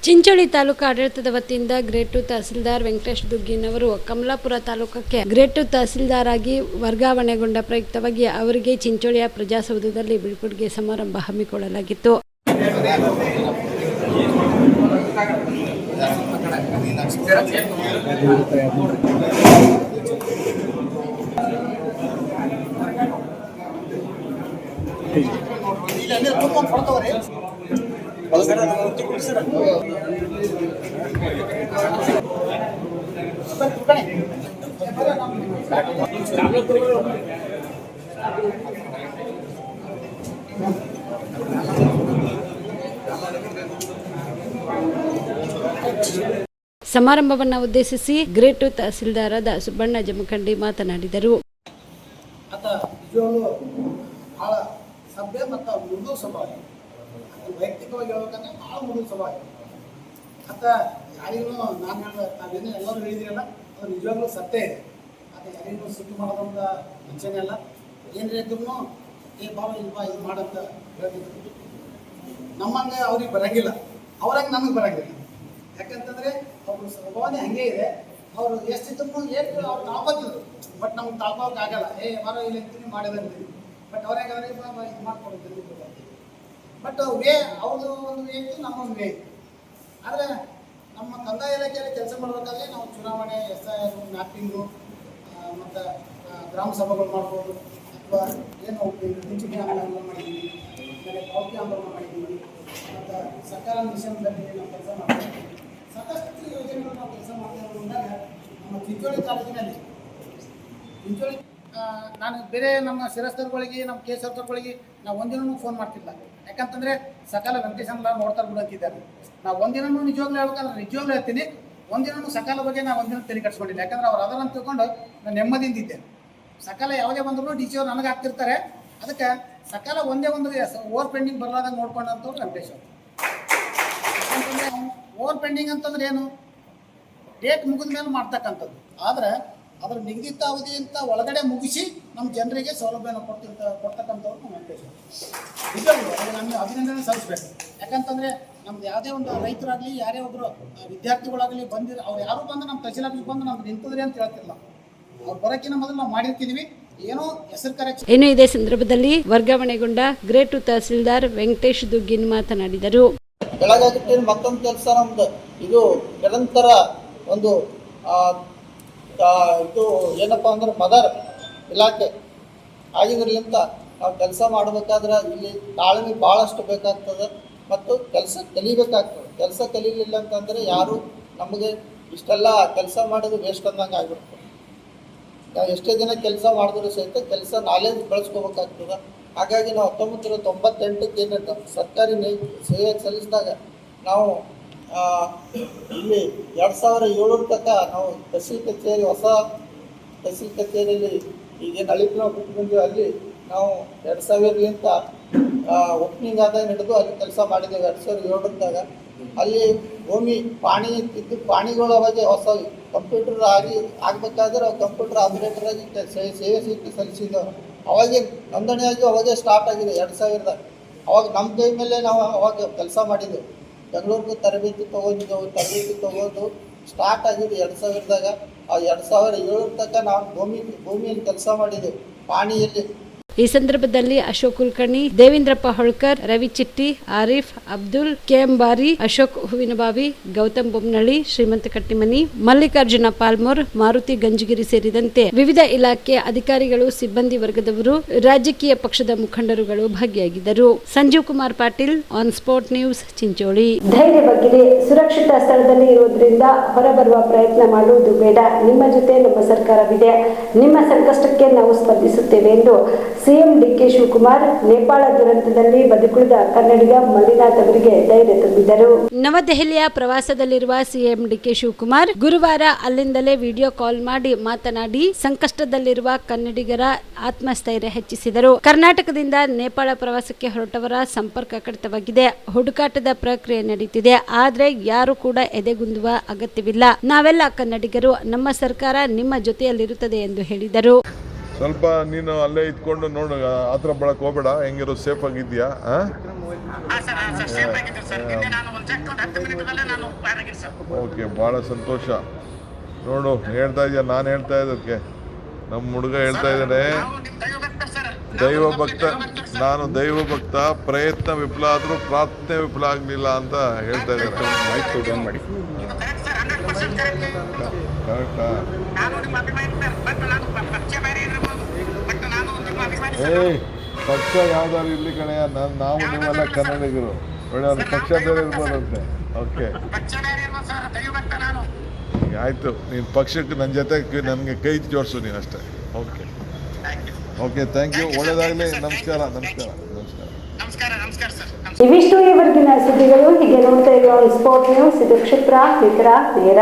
ಚಿಂಚೋಳಿ ತಾಲೂಕು ಆಡಳಿತದ ವತಿಯಿಂದ ಗ್ರೇಟ್ ತಹಸೀಲ್ದಾರ್ ವೆಂಕಟೇಶ್ ದುಗ್ಗಿನವರು ಕಮಲಾಪುರ ತಾಲೂಕಕ್ಕೆ ಗ್ರೇಟ್ ತಹಸೀಲ್ದಾರ್ ಆಗಿ ವರ್ಗಾವಣೆಗೊಂಡ ಪ್ರಯುಕ್ತವಾಗಿ ಅವರಿಗೆ ಚಿಂಚೋಳಿಯ ಪ್ರಜಾಸೌಧದಲ್ಲಿ ಬೀಳ್ಕೊಡುಗೆ ಸಮಾರಂಭ ಹಮ್ಮಿಕೊಳ್ಳಲಾಗಿತ್ತು. ಸಮಾರಂಭವನ್ನು ಉದ್ದೇಶಿಸಿ ಗ್ರೇಟ್ ತಹಸೀಲ್ದಾರಾದ ಸುಬ್ಬಣ್ಣ ಜಮಖಂಡಿ ಮಾತನಾಡಿದರು. ಭಾಳ ಸಭ್ಯ ಮತ್ತು ಮೃದು ಸ್ವಭಾವ, ವೈಯಕ್ತಿಕವಾಗಿ ಹೇಳ್ಬೇಕಂದ್ರೆ ಭಾಳ ಮೃದು ಸ್ವಭಾವ. ಮತ್ತು ಯಾರಿಗೂ ನಾವೇನು ಎಲ್ಲರೂ ಹೇಳಿದಿರಲ್ಲ, ಅದು ನಿಜವಾಗ್ಲೂ ಸತ್ಯ ಇದೆ. ಅದು ಯಾರಿಗೂ ಸಿಟ್ಟು ಮಾಡೋದಂತ ಮನುಷ್ಯನೇ ಅಲ್ಲ. ಏನ್ರಿ ಇದ್ರೂ ಭಾಳ ಇಲ್ವಾ ಇದು ಮಾಡಂತ ಹೇಳ್ತಿದ್ರು. ನಮ್ಮಂಗೆ ಅವ್ರಿಗೆ ಬರೋಂಗಿಲ್ಲ, ಅವ್ರಂಗೆ ನಮಗೆ ಬರೋಂಗಿಲ್ಲ. ಯಾಕಂತಂದರೆ ಅವ್ರ ಸ್ವಭಾವನೆ ಹಾಗೆ ಇದೆ. ಅವರು ಎಷ್ಟಿದ್ರು ಏನು ಅವ್ರು ತಾಳ್ಕೊತಿದ್ರು, ಬಟ್ ನಮ್ಗೆ ತಾಳ್ಕೋಕೆ ಆಗಲ್ಲ. ಮರ ಇಲ್ಲಿ ಅಂತೀನಿ ಮಾಡಿದಂತೀನಿ, ಬಟ್ ಅವ್ರು ಹೇಗಾದ್ರೆ ಇದು ಮಾಡ್ಕೊಡ್ತೀನಿ. ಬಟ್ ವೇ ಅವ್ರದ್ದು ಒಂದು ವೇ ಇತ್ತು, ನಮ್ಮೊಂದು ವೇ ಇತ್ತು. ಆದರೆ ನಮ್ಮ ಕಂದಾಯ ಇಲಾಖೆಯಲ್ಲಿ ಕೆಲಸ ಮಾಡಬೇಕಾದ್ರೆ ನಾವು ಚುನಾವಣೆ, SIR, ಮ್ಯಾಪಿಂಗು ಮತ್ತು ಗ್ರಾಮ ಸಭೆಗಳು ಮಾಡ್ಬೋದು, ಅಥವಾ ಏನು ಪಿಂಚಣಿ ಆಂದೋಲನ ಮಾಡಿದ್ದೀವಿ, ಆಮೇಲೆ ಪಾವತಿ ಆಂದೋಲನ ಮಾಡಿದ್ದೀವಿ, ಮತ್ತು ಸರ್ಕಾರ ಮಿಷನ್ದಲ್ಲಿ ನಾವು ಕೆಲಸ ಮಾಡ್ತೀವಿ. ಸಾಕಷ್ಟು ಯೋಜನೆಗಳು ನಾವು ಕೆಲಸ ಮಾಡ್ತಾ ಇರೋದ್ರಿಂದ ನಮ್ಮ ಚಿಂಚೋಳಿ ತಾಲೂಕಿನಲ್ಲಿ ನಾನು ಬೇರೆ ನಮ್ಮ ಶಿರಸ್ತರುಗಳಿಗೆ, ನಮ್ಮ ಕೇಸರ್ತರುಗಳಿಗೆ ನಾವು ಒಂದಿನೂ ಫೋನ್ ಮಾಡ್ತಿಲ್ಲ. ಯಾಕಂತಂದರೆ ಸಕಾಲ ವೆಂಕಟೇಶನ್ಲ ನೋಡ್ತಾರೆ ಬಿಡು ಅಂತಿದ್ದಾರೆ. ನಾವು ಒಂದಿನೂ ನಿಜವಾಗ್ಲೂ ಹೇಳ್ಬೇಕಂದ್ರೆ ನಿಜವಾಗ್ಲೂ ಹೇಳ್ತೀನಿ, ಒಂದಿನೂ ಸಕಾಲ ಬಗ್ಗೆ ನಾವು ಒಂದಿನ ತಲೆ ಕಟ್ಸ್ಕೊಂಡಿಲ್ಲ. ಯಾಕಂದ್ರೆ ಅವ್ರು ಅದನ್ನು ತಿಳ್ಕೊಂಡು ನಾನು ನೆಮ್ಮದಿಯಿಂದ ಇದ್ದೆ. ಸಕಾಲ ಯಾವುದೇ ಬಂದರೂ ಡಿ ಸಿ ಅವ್ರು ನನಗೆ ಹಾಕ್ತಿರ್ತಾರೆ. ಅದಕ್ಕೆ ಸಕಾಲ ಒಂದೇ ಒಂದು ಓವರ್ ಪೆಂಡಿಂಗ್ ಬರಲಾದಂಗೆ ನೋಡ್ಕೊಂಡಂಥವ್ರು ವೆಂಕಟೇಶ್ ಅವರು. ಯಾಕಂತಂದರೆ ಓವರ್ ಪೆಂಡಿಂಗ್ ಅಂತಂದ್ರೆ ಏನು, ಡೇಟ್ ಮುಗಿದ ಮೇಲೆ ಮಾಡ್ತಕ್ಕಂಥದ್ದು. ಆದರೆ ಅದರ ನಿಗದಿತ ಅವಧಿಯಿಂದ ಒಳಗಡೆ ಮುಗಿಸಿ ನಮ್ಮ ಜನರಿಗೆ ಸೌಲಭ್ಯನ ಕೊಡ್ತಕ್ಕಂಥವ್ರು ನಮ್ಮ ವೆಂಕಟೇಶ್ ಅವರು. ನಿಜವಾಗ್ಲೂ ಅದು ನಮಗೆ ಅಭಿನಂದನೆ ಸಲ್ಲಿಸಬೇಕು. ಯಾಕಂತಂದರೆ ನಮ್ದು ಯಾವುದೇ ಒಂದು ರೈತರಾಗಲಿ, ಯಾರೇ ಒಬ್ಬರು ವಿದ್ಯಾರ್ಥಿಗಳಾಗಲಿ ಅವ್ರು ಯಾರು ಬಂದು ನಮ್ಮ ತಹಸೀಲ್ ಆಫೀಸ್ಗೆ ಬಂದು ನಮ್ಗೆ ನಿಂತಿದ್ರಿ ಅಂತ ಹೇಳ್ತಿಲ್ಲ. ಅವ್ರು ಬರೋಕ್ಕಿಂತ ಮೊದಲು ನಾವು ಮಾಡಿರ್ತಿದ್ವಿ, ಏನೋ ಹೆಸರು ಕರೆಕ್ಷನ್. ಇನ್ನು ಇದೇ ಸಂದರ್ಭದಲ್ಲಿ ವರ್ಗಾವಣೆಗೊಂಡ ಗ್ರೇಟ್ ತಹಸೀಲ್ದಾರ್ ವೆಂಕಟೇಶ್ ದುಗ್ಗಿನ್ ಮಾತನಾಡಿದರು. ಬೆಳಗಾಗಿಟ್ಟಿನ ಮತ್ತೊಂದು ಕೆಲಸ ನಮ್ದು ಇದು ನಿರಂತರ ಒಂದು ಇದು ಏನಪ್ಪ ಅಂದ್ರೆ ಮದರ್ ಇಲಾಖೆ ಆಗಿದ್ರಲಿಂತ ನಾವು ಕೆಲಸ ಮಾಡಬೇಕಾದ್ರೆ ಇಲ್ಲಿ ತಾಳ್ಮೆ ಭಾಳಷ್ಟು ಬೇಕಾಗ್ತದೆ ಮತ್ತು ಕೆಲಸ ಕಲಿಬೇಕಾಗ್ತದೆ. ಕೆಲಸ ಕಲೀಲಿಲ್ಲ ಅಂತಂದರೆ ಯಾರು ನಮಗೆ ಇಷ್ಟೆಲ್ಲ ಕೆಲಸ ಮಾಡೋದು ವೇಸ್ಟ್ ಅಂದಂಗೆ ಆಗಿಬಿಡ್ತದೆ. ನಾವು ಎಷ್ಟೇ ದಿನ ಕೆಲಸ ಮಾಡಿದ್ರು ಸಹಿತ ಕೆಲಸ ನಾಲೆಜ್ ಬೆಳೆಸ್ಕೋಬೇಕಾಗ್ತದೆ. ಹಾಗಾಗಿ ನಾವು 1998ಕ್ಕೆ ಏನಿತ್ತು ಸರ್ಕಾರಿ ಸೇವೆ ಸಲ್ಲಿಸಿದಾಗ ನಾವು ಇಲ್ಲಿ 2007 ತನಕ ನಾವು ತಹಸೀಲ್ ಕಚೇರಿ, ಹೊಸ ತಹಸೀಲ್ ಕಚೇರಿಯಲ್ಲಿ ಈಗೇನು ಹಳಿಗೆ ನಾವು ಬಿಟ್ಟು ಬಂದೀವಿ, ಅಲ್ಲಿ ನಾವು 2000ಲಿಂತ ಓಪನಿಂಗ್ ಆದಾಗ ಹಿಡಿದು ಅಲ್ಲಿ ಕೆಲಸ ಮಾಡಿದ್ದೇವೆ. 2007ದಾಗ ಅಲ್ಲಿ ಭೂಮಿ ಪಾಣಿ ಇದ್ದು ಪಾಣಿಗಳು ಅವಾಗ ಹೊಸ ಕಂಪ್ಯೂಟರ್ ಆಗಬೇಕಾದ್ರೆ ಕಂಪ್ಯೂಟರ್ ಆಪರೇಟರ್ ಆಗಿ ಸೇವೆ ಸಲ್ಲಿಸಿದ್ದೆವು. ಅವಾಗೆ ನೋಂದಣಿಯಾಗಿ ಅವಾಗೆ ಸ್ಟಾರ್ಟ್ ಆಗಿದೆ 2000ದಾಗ. ಅವಾಗ ನಮ್ಮ ಕೈ ಮೇಲೆ ನಾವು ಅವಾಗ ಕೆಲಸ ಮಾಡಿದ್ದೆವು. ಬೆಂಗಳೂರಿಗೆ ತರಬೇತಿ ತೊಗೊಂಡು ಸ್ಟಾರ್ಟ್ ಆಗಿದೆ 2000ದಾಗ. ಆ 2007 ತನಕ ನಾವು ಭೂಮಿಯಲ್ಲಿ ಕೆಲಸ ಮಾಡಿದ್ದೆವು ಪಾಣಿಯಲ್ಲಿ. ಈ ಸಂದರ್ಭದಲ್ಲಿ ಅಶೋಕ್ ಕುಲಕರ್ಣಿ, ದೇವೇಂದ್ರಪ್ಪ ಹೊಳ್ಕರ್, ರವಿ ಚಿಟ್ಟಿ, ಆರಿಫ್, ಅಬ್ದುಲ್, ಕೆಎಂಬಾರಿ, ಅಶೋಕ್ ಹೂವಿನಬಾವಿ, ಗೌತಮ್ ಬೊಮ್ಮನಹಳ್ಳಿ, ಶ್ರೀಮಂತ ಕಟ್ಟಿಮನಿ, ಮಲ್ಲಿಕಾರ್ಜುನ ಪಾಲ್ಮೂರ್, ಮಾರುತಿ ಗಂಜಗಿರಿ ಸೇರಿದಂತೆ ವಿವಿಧ ಇಲಾಖೆ ಅಧಿಕಾರಿಗಳು, ಸಿಬ್ಬಂದಿ ವರ್ಗದವರು, ರಾಜಕೀಯ ಪಕ್ಷದ ಮುಖಂಡರುಗಳು ಭಾಗಿಯಾಗಿದ್ದರು. Sanjeev Kumar Patil, on spot news, Chincholi. ಧೈರ್ಯ ಬಗ್ಗೆ ಸುರಕ್ಷಿತ ಸ್ಥಳದಲ್ಲಿ ಇರುವುದರಿಂದ ಹೊರಬರುವ ಪ್ರಯತ್ನ ಮಾಡುವುದು ಬೇಡ. ನಿಮ್ಮ ಜೊತೆ ನಮ್ಮ ಸರ್ಕಾರವಿದೆ. ನಿಮ್ಮ ಸಂಕಷ್ಟಕ್ಕೆ ನಾವು ಸ್ಪಂದಿಸುತ್ತೇವೆ ಎಂದು ಸಿಎಂ ಡಿಕೆ ಶಿವಕುಮಾರ್ ನೇಪಾಳ ದುರಂತದಲ್ಲಿ ಬದುಕುಳಿದ ಕನ್ನಡಿಗ ಮಲ್ಲಿನಾಥ್ ಅವರಿಗೆ ಧೈರ್ಯ ತುಂಬಿದರು. ನವದೆಹಲಿಯ ಪ್ರವಾಸದಲ್ಲಿರುವ ಸಿಎಂ ಡಿಕೆ ಶಿವಕುಮಾರ್ ಗುರುವಾರ ಅಲ್ಲಿಂದಲೇ ವಿಡಿಯೋ ಕಾಲ್ ಮಾಡಿ ಮಾತನಾಡಿ ಸಂಕಷ್ಟದಲ್ಲಿರುವ ಕನ್ನಡಿಗರ ಆತ್ಮಸ್ಥೈರ್ಯ ಹೆಚ್ಚಿಸಿದರು. ಕರ್ನಾಟಕದಿಂದ ನೇಪಾಳ ಪ್ರವಾಸಕ್ಕೆ ಹೊರಟವರ ಸಂಪರ್ಕ ಕಡಿತವಾಗಿದೆ. ಹುಡುಕಾಟದ ಪ್ರಕ್ರಿಯೆ ನಡೀತಿದೆ. ಆದ್ರೆ ಯಾರು ಕೂಡ ಎದೆಗುಂದುವ ಅಗತ್ಯವಿಲ್ಲ. ನಾವೆಲ್ಲ ಕನ್ನಡಿಗರು. ನಮ್ಮ ಸರ್ಕಾರ ನಿಮ್ಮ ಜೊತೆಯಲ್ಲಿರುತ್ತದೆ ಎಂದು ಹೇಳಿದರು. ಸ್ವಲ್ಪ ನೀನು ಅಲ್ಲೇ ಇದ್ಕೊಂಡು ನೋಡು, ಹತ್ರ ಬಳಕ್ ಹೋಗ್ಬೇಡ. ಹೆಂಗಿರೋ ಸೇಫ್ ಆಗಿದ್ಯಾ? ಓಕೆ, ಭಾಳ ಸಂತೋಷ. ನೋಡು, ಹೇಳ್ತಾ ಇದೆಯಾ, ನಾನು ಹೇಳ್ತಾ ಇದ್ದಕ್ಕೆ ನಮ್ಮ ಹುಡುಗ ಹೇಳ್ತಾ ಇದ್ದಾನೆ, ನಾನು ದೈವ ಭಕ್ತ, ಪ್ರಯತ್ನ ವಿಫಲ ಆದರೂ ಪ್ರಾರ್ಥನೆ ವಿಫಲ ಆಗಲಿಲ್ಲ ಅಂತ ಹೇಳ್ತಾ ಇದ್ದಾರೆ. ಆಯ್ತು, ಮಾಡಿ ಕರೆಕ್ಟಾ? ಪಕ್ಷ ಯಾವ್ದಾದ್ರು ಇಲ್ಲಿ ಕಣೆಯ, ನಾವು ನೀವೆಲ್ಲ ಕನ್ನಡಿಗರು. ಒಳ್ಳೆ ಒಂದು ಪಕ್ಷ ಬೇರೆ ಇರ್ಬೋದಂತೆ. ಓಕೆ, ಆಯ್ತು. ನೀನು ಪಕ್ಷಕ್ಕೆ ನನ್ನ ಜೊತೆ ನನಗೆ ಕೈ ಜೋಡಿಸು ನೀನು ಅಷ್ಟೇ. Okay okay, thank you. ಒಳ್ಳೆಯದಾಗಲಿ. ನಮಸ್ಕಾರ. ಇವಿಷ್ಟು ಈವರೆಗಿನ ಸುದ್ದಿಗಳು. ಹೀಗೆ ನೋಡ್ತಾ ಇರುವ ಸ್ಪೋರ್ಟ್ ನ್ಯೂಸ್. ಇದು ಕ್ಷಿಪ್ರ, ನಿಖರ, ನೇರ.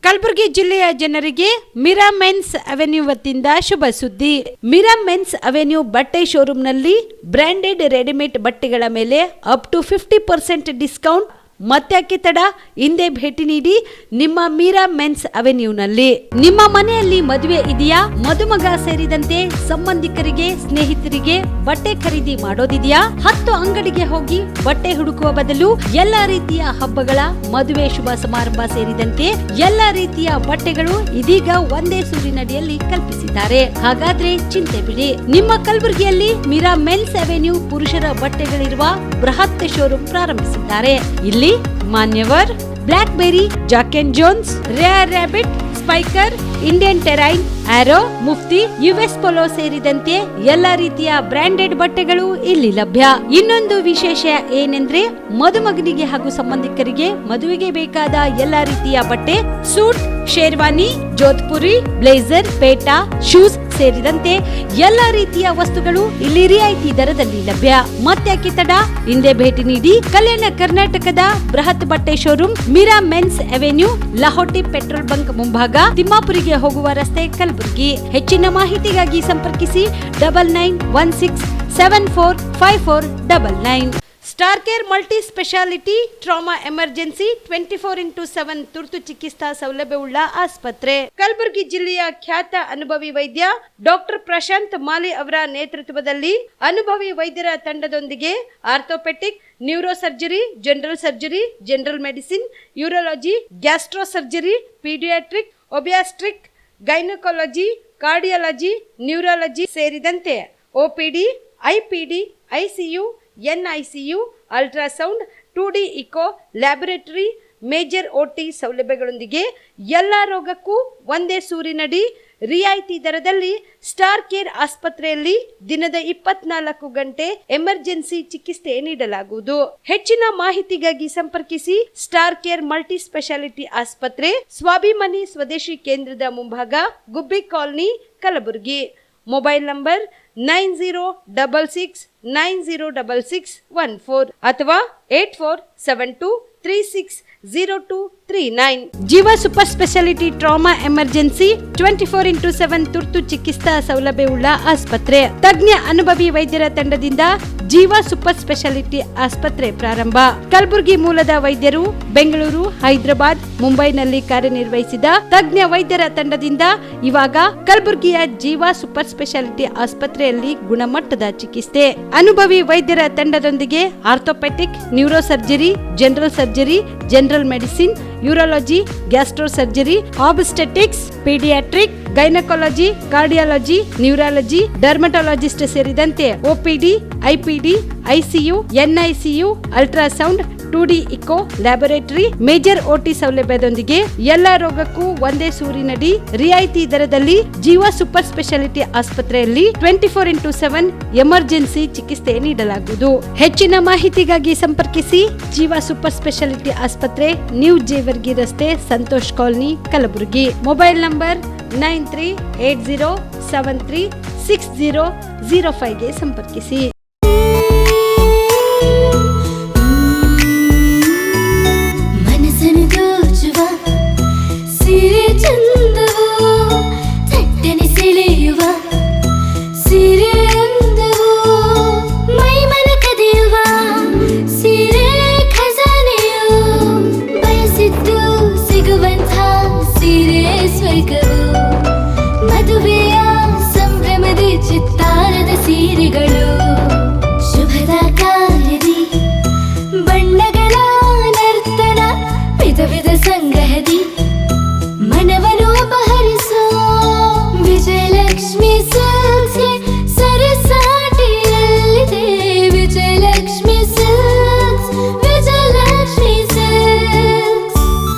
ಕಲಬುರಗಿ ಜಿಲ್ಲೆಯ ಜನರಿಗೆ ಮಿರಾ ಮೆನ್ಸ್ ಅವೆನ್ಯೂ ವತಿಯಿಂದ ಶುಭ ಸುದ್ದಿ. ಮಿರಾ ಮೆನ್ಸ್ ಅವೆನ್ಯೂ ಬಟ್ಟೆ ಶೋರೂಮ್ನಲ್ಲಿ ಬ್ರಾಂಡೆಡ್ ರೆಡಿಮೇಡ್ ಬಟ್ಟೆಗಳ ಮೇಲೆ ಅಪ್ ಟು 50% ಡಿಸ್ಕೌಂಟ್. ಮತ್ತ್ಯಾಕೆ ತಡ? ಹಿಂದೆ ಭೇಟಿ ನೀಡಿ ನಿಮ್ಮ ಮೀರಾ ಮೆನ್ಸ್ ಅವೆನ್ಯೂನಲ್ಲಿ. ನಿಮ್ಮ ಮನೆಯಲ್ಲಿ ಮದುವೆ ಇದೆಯಾ? ಮದುಮಗ ಸೇರಿದಂತೆ ಸಂಬಂಧಿಕರಿಗೆ, ಸ್ನೇಹಿತರಿಗೆ ಬಟ್ಟೆ ಖರೀದಿ ಮಾಡೋದಿದೆಯಾ? 10 ಅಂಗಡಿಗೆ ಹೋಗಿ ಬಟ್ಟೆ ಹುಡುಕುವ ಬದಲು ಎಲ್ಲಾ ರೀತಿಯ ಹಬ್ಬಗಳ, ಮದುವೆ, ಶುಭ ಸಮಾರಂಭ ಸೇರಿದಂತೆ ಎಲ್ಲಾ ರೀತಿಯ ಬಟ್ಟೆಗಳು ಇದೀಗ ಒಂದೇ ಸೂರಿನಡಿಯಲ್ಲಿ ಕಲ್ಪಿಸಿದ್ದಾರೆ. ಹಾಗಾದ್ರೆ ಚಿಂತೆ ಬಿಡಿ. ನಿಮ್ಮ ಕಲಬುರಗಿಯಲ್ಲಿ ಮಿರಾ ಮೆನ್ಸ್ ಅವೆನ್ಯೂ ಪುರುಷರ ಬಟ್ಟೆಗಳಿರುವ ಬೃಹತ್ ಶೋರೂಮ್ ಪ್ರಾರಂಭಿಸಿದ್ದಾರೆ. ಇಲ್ಲಿ Manyavar, Blackberry, Jack and Jones, Rare Rabbit, Spykar, Indian Terrain, Arrow, Mufti, US Polo ಸೇರಿದಂತೆ ಎಲ್ಲಾ ರೀತಿಯ ಬ್ರಾಂಡೆಡ್ ಬಟ್ಟೆಗಳು ಇಲ್ಲಿ ಲಭ್ಯ. ಇನ್ನೊಂದು ವಿಶೇಷ ಏನೆಂದ್ರೆ, ಮದುಮಗನಿಗೆ ಹಾಗೂ ಸಂಬಂಧಿಕರಿಗೆ ಮದುವೆಗೆ ಬೇಕಾದ ಎಲ್ಲಾ ರೀತಿಯ ಬಟ್ಟೆ, ಸೂಟ್, ಶೇರ್ವಾನಿ, ಜೋಧ್ಪುರಿ, ಬ್ಲೇಸರ್, ಪೇಟಾ, ಶೂಸ್ ಸೇರಿದಂತೆ ಎಲ್ಲಾ ರೀತಿಯ ವಸ್ತುಗಳು ಇಲ್ಲಿ ರಿಯಾಯಿತಿ ದರದಲ್ಲಿ ಲಭ್ಯ. ಮತ್ತ್ಯಾಕೆ ತಡ? ಹಿಂದೆ ಭೇಟಿ ನೀಡಿ. ಕಲ್ಯಾಣ ಕರ್ನಾಟಕದ ಬೃಹತ್ ಬಟ್ಟೆ showroom Mira men's avenue, Lahoti petrol bunk ಮುಂಭಾಗ, ತಿಮ್ಮಾಪುರಿಗೆ ಹೋಗುವ ರಸ್ತೆ, ಕಲಬುರಗಿ. ಹೆಚ್ಚಿನ ಮಾಹಿತಿಗಾಗಿ ಸಂಪರ್ಕಿಸಿ 9916745499. Star care multi speciality trauma emergency 24x7 ತುರ್ತು ಚಿಕಿತ್ಸಾ ಸೌಲಭ್ಯವುಳ್ಳ ಆಸ್ಪತ್ರೆ. ಕಲಬುರಗಿ ಜಿಲ್ಲೆಯ ಖ್ಯಾತ ಅನುಭವಿ ವೈದ್ಯ ಡಾಕ್ಟರ್ ಪ್ರಶಾಂತ್ ಮಾಲಿ ಅವರ ನೇತೃತ್ವದಲ್ಲಿ ಅನುಭವಿ ವೈದ್ಯರ ತಂಡದೊಂದಿಗೆ orthopaedic, neuro surgery, general surgery, general medicine, urology, gastro surgery, paediatric, obstetric, gynaecology, cardiology, neurology ಸೇರಿದಂತೆ OPD, IPD, ICU, NICU, ultrasound, 2D echo, laboratory, major OT ಸೌಲಭ್ಯಗಳೊಂದಿಗೆ ಎಲ್ಲ ರೋಗಕ್ಕೂ ಒಂದೇ ಸೂರಿನಡಿ ರಿಯಾಯಿತಿ ದರದಲ್ಲಿ ಸ್ಟಾರ್ ಕೇರ್ ಆಸ್ಪತ್ರೆಯಲ್ಲಿ ದಿನದ 24 ಗಂಟೆ ಎಮರ್ಜೆನ್ಸಿ ಚಿಕಿತ್ಸೆ ನೀಡಲಾಗುವುದು. ಹೆಚ್ಚಿನ ಮಾಹಿತಿಗಾಗಿ ಸಂಪರ್ಕಿಸಿ ಸ್ಟಾರ್ ಕೇರ್ ಮಲ್ಟಿ ಸ್ಪೆಷಾಲಿಟಿ ಆಸ್ಪತ್ರೆ, ಸ್ವಾಭಿಮಾನಿ ಸ್ವದೇಶಿ ಕೇಂದ್ರದ ಮುಂಭಾಗ, ಗುಬ್ಬಿ ಕಾಲನಿ, ಕಲಬುರಗಿ. ಮೊಬೈಲ್ ನಂಬರ್ 9066906614 ಅಥವಾ 8472360239. ಜೀವ super speciality trauma emergency 24x7 ತುರ್ತು ಚಿಕಿತ್ಸಾ ಸೌಲಭ್ಯವುಳ್ಳ ಆಸ್ಪತ್ರೆ. ತಜ್ಞ ಅನುಭವಿ ವೈದ್ಯರ ತಂಡದಿಂದ ಜೀವ ಸೂಪರ್ ಸ್ಪೆಷಾಲಿಟಿ ಆಸ್ಪತ್ರೆ ಪ್ರಾರಂಭ. ಕಲಬುರಗಿ ಮೂಲದ ವೈದ್ಯರು ಬೆಂಗಳೂರು, ಹೈದರಾಬಾದ್, ಮುಂಬೈನಲ್ಲಿ ಕಾರ್ಯನಿರ್ವಹಿಸಿದ ತಜ್ಞ ವೈದ್ಯರ ತಂಡದಿಂದ ಇವಾಗ ಕಲಬುರಗಿಯ ಜೀವ ಸೂಪರ್ ಸ್ಪೆಷಾಲಿಟಿ ಆಸ್ಪತ್ರೆಯಲ್ಲಿ ಗುಣಮಟ್ಟದ ಚಿಕಿತ್ಸೆ. ಅನುಭವಿ ವೈದ್ಯರ ತಂಡದೊಂದಿಗೆ orthopaedic, neuro surgery, general surgery, general medicine, urology, gastro surgery, obstetrics, paediatric, gynaecology, cardiology, neurology, dermatologist ಸೇರಿದಂತೆ OPD, IPD, ICU, NICU, ultrasound, 2D echo, laboratory, major OT ಸೌಲಭ್ಯದೊಂದಿಗೆ ಎಲ್ಲ ರೋಗಕ್ಕೂ ಒಂದೇ ಸೂರಿನಡಿ ರಿಯಾಯಿತಿ ದರದಲ್ಲಿ ಜೀವ ಸೂಪರ್ ಸ್ಪೆಷಾಲಿಟಿ ಆಸ್ಪತ್ರೆಯಲ್ಲಿ 24x7 ಎಮರ್ಜೆನ್ಸಿ ಚಿಕಿತ್ಸೆ ನೀಡಲಾಗುವುದು. ಹೆಚ್ಚಿನ ಮಾಹಿತಿಗಾಗಿ ಸಂಪರ್ಕಿಸಿ ಜೀವ ಸೂಪರ್ ಸ್ಪೆಷಾಲಿಟಿ ಆಸ್ಪತ್ರೆ, ನ್ಯೂ ಜೇವರ್ಗಿ ರಸ್ತೆ, Santosh colony, Kalaburagi. Mobile number 9380736005ಗೆ ಸಂಪರ್ಕಿಸಿ.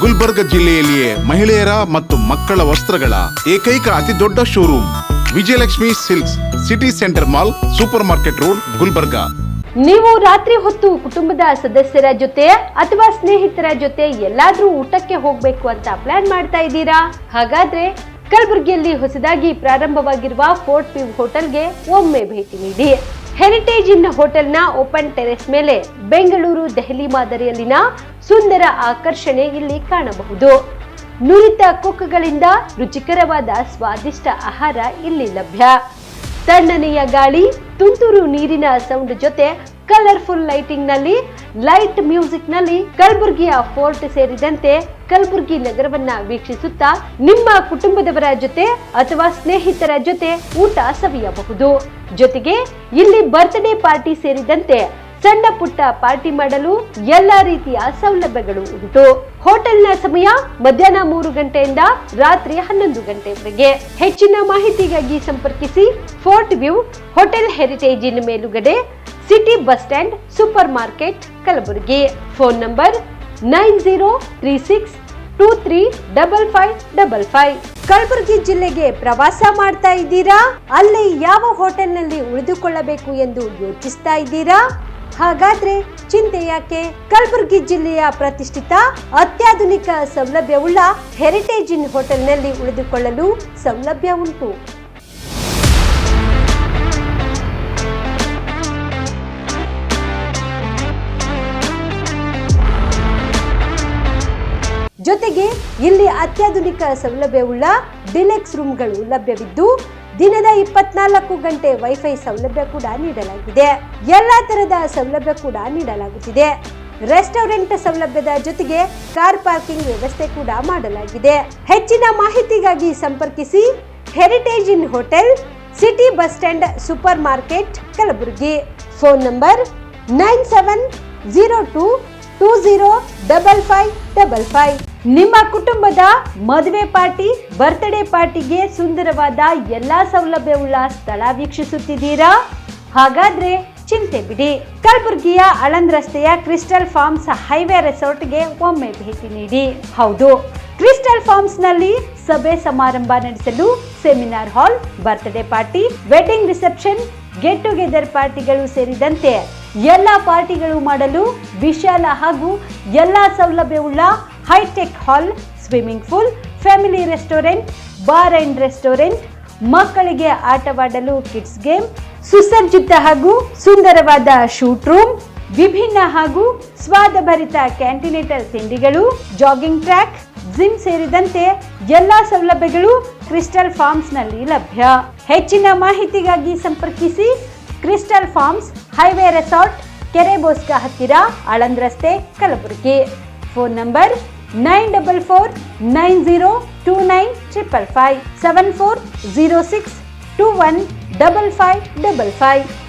ಗುಲ್ಬರ್ಗ ಜಿಲ್ಲೆಯಲ್ಲಿಯೇ ಮಹಿಳೆಯರ ಮತ್ತು ಮಕ್ಕಳ ವಸ್ತ್ರಗಳ ಏಕೈಕ ಅತಿ ದೊಡ್ಡ showroom Vijayalakshmi silks, city centre mall, super market road, Gulbarga. ನೀವು ರಾತ್ರಿ ಹೊತ್ತು ಕುಟುಂಬದ ಸದಸ್ಯರ ಜೊತೆ ಅಥವಾ ಸ್ನೇಹಿತರ ಜೊತೆ ಎಲ್ಲಾದ್ರೂ ಊಟಕ್ಕೆ ಹೋಗ್ಬೇಕು ಅಂತ ಪ್ಲಾನ್ ಮಾಡ್ತಾ ಇದ್ದೀರಾ? ಹಾಗಾದ್ರೆ ಕಲಬುರಗಿಯಲ್ಲಿ ಹೊಸದಾಗಿ ಪ್ರಾರಂಭವಾಗಿರುವ ಫೋರ್ಟ್ ವ್ಯೂ ಹೋಟೆಲ್ಗೆ ಒಮ್ಮೆ ಭೇಟಿ ನೀಡಿ. ಹೆರಿಟೇಜ್ ಇನ್ ಹೋಟೆಲ್ನ ಓಪನ್ ಟೆರೆಸ್ ಮೇಲೆ ಬೆಂಗಳೂರು, ದೆಹಲಿ ಮಾದರಿಯಲ್ಲಿನ ಸುಂದರ ಆಕರ್ಷಣೆ ಇಲ್ಲಿ ಕಾಣಬಹುದು. ನುರಿತ ಕುಕ್ಗಳಿಂದ ರುಚಿಕರವಾದ ಸ್ವಾದಿಷ್ಟ ಆಹಾರ ಇಲ್ಲಿ ಲಭ್ಯ. ತಣ್ಣನೆಯ ಗಾಳಿ, ತುಂತುರು ನೀರಿನ ಸೌಂಡ್ ಜೊತೆ ಕಲರ್ಫುಲ್ ಲೈಟಿಂಗ್ ನಲ್ಲಿ, ಲೈಟ್ ಮ್ಯೂಸಿಕ್ ನಲ್ಲಿ ಕಲಬುರಗಿಯ ಫೋರ್ಟ್ ಸೇರಿದಂತೆ ಕಲಬುರಗಿ ನಗರವನ್ನ ವೀಕ್ಷಿಸುತ್ತಾ ನಿಮ್ಮ ಕುಟುಂಬದವರ ಜೊತೆ ಅಥವಾ ಸ್ನೇಹಿತರ ಜೊತೆ ಊಟ ಸವಿಯಬಹುದು. ಜೊತೆಗೆ ಇಲ್ಲಿ ಬರ್ತ್ಡೇ ಪಾರ್ಟಿ ಸೇರಿದಂತೆ ಸಣ್ಣ ಪುಟ್ಟ ಪಾರ್ಟಿ ಮಾಡಲು ಎಲ್ಲಾ ರೀತಿಯ ಸೌಲಭ್ಯಗಳು ಉಂಟು. ಹೋಟೆಲ್ನ ಸಮಯ ಮಧ್ಯಾಹ್ನ 3 ಗಂಟೆಯಿಂದ ರಾತ್ರಿ 11 ಗಂಟೆವರೆಗೆ. ಹೆಚ್ಚಿನ ಮಾಹಿತಿಗಾಗಿ ಸಂಪರ್ಕಿಸಿ ಫೋರ್ಟ್ ವ್ಯೂ ಹೋಟೆಲ್, ಹೆರಿಟೇಜ್ ಇನ್ ಮೇಲುಗಡೆ, city bus stand, super market, Kalaburagi. Phone number 9036235555. Kalaburagi ಜಿಲ್ಲೆಗೆ ಪ್ರವಾಸ ಮಾಡ್ತಾ ಇದ್ದೀರಾ? ಅಲ್ಲಿ ಯಾವ ಹೋಟೆಲ್ನಲ್ಲಿ ಉಳಿದುಕೊಳ್ಳಬೇಕು ಎಂದು ಯೋಚಿಸ್ತಾ ಇದ್ದೀರಾ? ಹಾಗಾದ್ರೆ ಚಿಂತೆ ಯಾಕೆ? ಕಲಬುರಗಿ ಜಿಲ್ಲೆಯ ಪ್ರತಿಷ್ಠಿತ ಅತ್ಯಾಧುನಿಕ ಸೌಲಭ್ಯವುಳ್ಳ ಹೆರಿಟೇಜ್ ಇನ್ ಹೋಟೆಲ್ನಲ್ಲಿ ಉಳಿದುಕೊಳ್ಳಲು ಸೌಲಭ್ಯ ಉಂಟು. ಜೊತೆಗೆ ಇಲ್ಲಿ ಅತ್ಯಾಧುನಿಕ ಸೌಲಭ್ಯವುಳ್ಳ ಡಿಲೆಕ್ಸ್ ರೂಮ್ಗಳು ಲಭ್ಯವಿದ್ದು ದಿನದ 24 ಗಂಟೆ ವೈಫೈ ಸೌಲಭ್ಯ ಕೂಡ ನೀಡಲಾಗಿದೆ. ಎಲ್ಲಾ ತರದ ಸೌಲಭ್ಯ ಕೂಡ ನೀಡಲಾಗುತ್ತಿದೆ. ರೆಸ್ಟೋರೆಂಟ್ ಸೌಲಭ್ಯದ ಜೊತೆಗೆ ಕಾರ್ ಪಾರ್ಕಿಂಗ್ ವ್ಯವಸ್ಥೆ ಕೂಡ ಮಾಡಲಾಗಿದೆ. ಹೆಚ್ಚಿನ ಮಾಹಿತಿಗಾಗಿ ಸಂಪರ್ಕಿಸಿ Heritage Inn hotel, city bus stand, super market, Kalaburagi. Phone number 9702205555. ನಿಮ್ಮ ಕುಟುಂಬದ ಮದುವೆ ಪಾರ್ಟಿ, ಬರ್ತ್ಡೇ ಪಾರ್ಟಿಗೆ ಸುಂದರವಾದ ಎಲ್ಲಾ ಸೌಲಭ್ಯವುಳ್ಳ ಸ್ಥಳ ವೀಕ್ಷಿಸುತ್ತಿದ್ದೀರಾ? ಹಾಗಾದ್ರೆ ಚಿಂತೆ ಬಿಡಿ. ಕಲಬುರಗಿಯ ಆಳಂದ್ ರಸ್ತೆಯ ಕ್ರಿಸ್ಟಲ್ ಫಾರ್ಮ್ಸ್ ಹೈವೇ ರೆಸಾರ್ಟ್ಗೆ ಒಮ್ಮೆ ಭೇಟಿ ನೀಡಿ. ಹೌದು, ಕ್ರಿಸ್ಟಲ್ ಫಾರ್ಮ್ಸ್ ನಲ್ಲಿ ಸಭೆ ಸಮಾರಂಭ ನಡೆಸಲು seminar hall, birthday party, wedding reception, get together ಪಾರ್ಟಿಗಳು ಸೇರಿದಂತೆ ಎಲ್ಲಾ ಪಾರ್ಟಿಗಳು ಮಾಡಲು ವಿಶಾಲ ಹಾಗೂ ಎಲ್ಲಾ ಸೌಲಭ್ಯವುಳ್ಳ hi tech hall, swimming pool, family restaurant, bar and restaurant, ಮಕ್ಕಳಿಗೆ ಆಟವಾಡಲು ಕಿಡ್ಸ್ ಗೇಮ್, ಸುಸಜ್ಜಿತ ಹಾಗೂ ಸುಂದರವಾದ ಶೂಟ್ ರೂಮ್, ವಿಭಿನ್ನ ಹಾಗೂ ಸ್ವಾದಭರಿತ ಕ್ಯಾಂಟಿನೆಂಟಲ್ ತಿಂಡಿಗಳು, ಜಾಗಿಂಗ್ ಟ್ರ್ಯಾಕ್, ಜಿಮ್ ಸೇರಿದಂತೆ ಎಲ್ಲಾ ಸೌಲಭ್ಯಗಳು ಕ್ರಿಸ್ಟಲ್ ಫಾರ್ಮ್ಸ್ ನಲ್ಲಿ ಲಭ್ಯ. ಹೆಚ್ಚಿನ ಮಾಹಿತಿಗಾಗಿ ಸಂಪರ್ಕಿಸಿ ಕ್ರಿಸ್ಟಲ್ ಫಾರ್ಮ್ಸ್ ಹೈವೇ ರೆಸಾರ್ಟ್, ಕೆರೆಬೋಸ್ಕ ಹತ್ತಿರ, ಆಳಂದ್ ರಸ್ತೆ, ಕಲಬುರಗಿ. Phone number 9449029555 7406215555.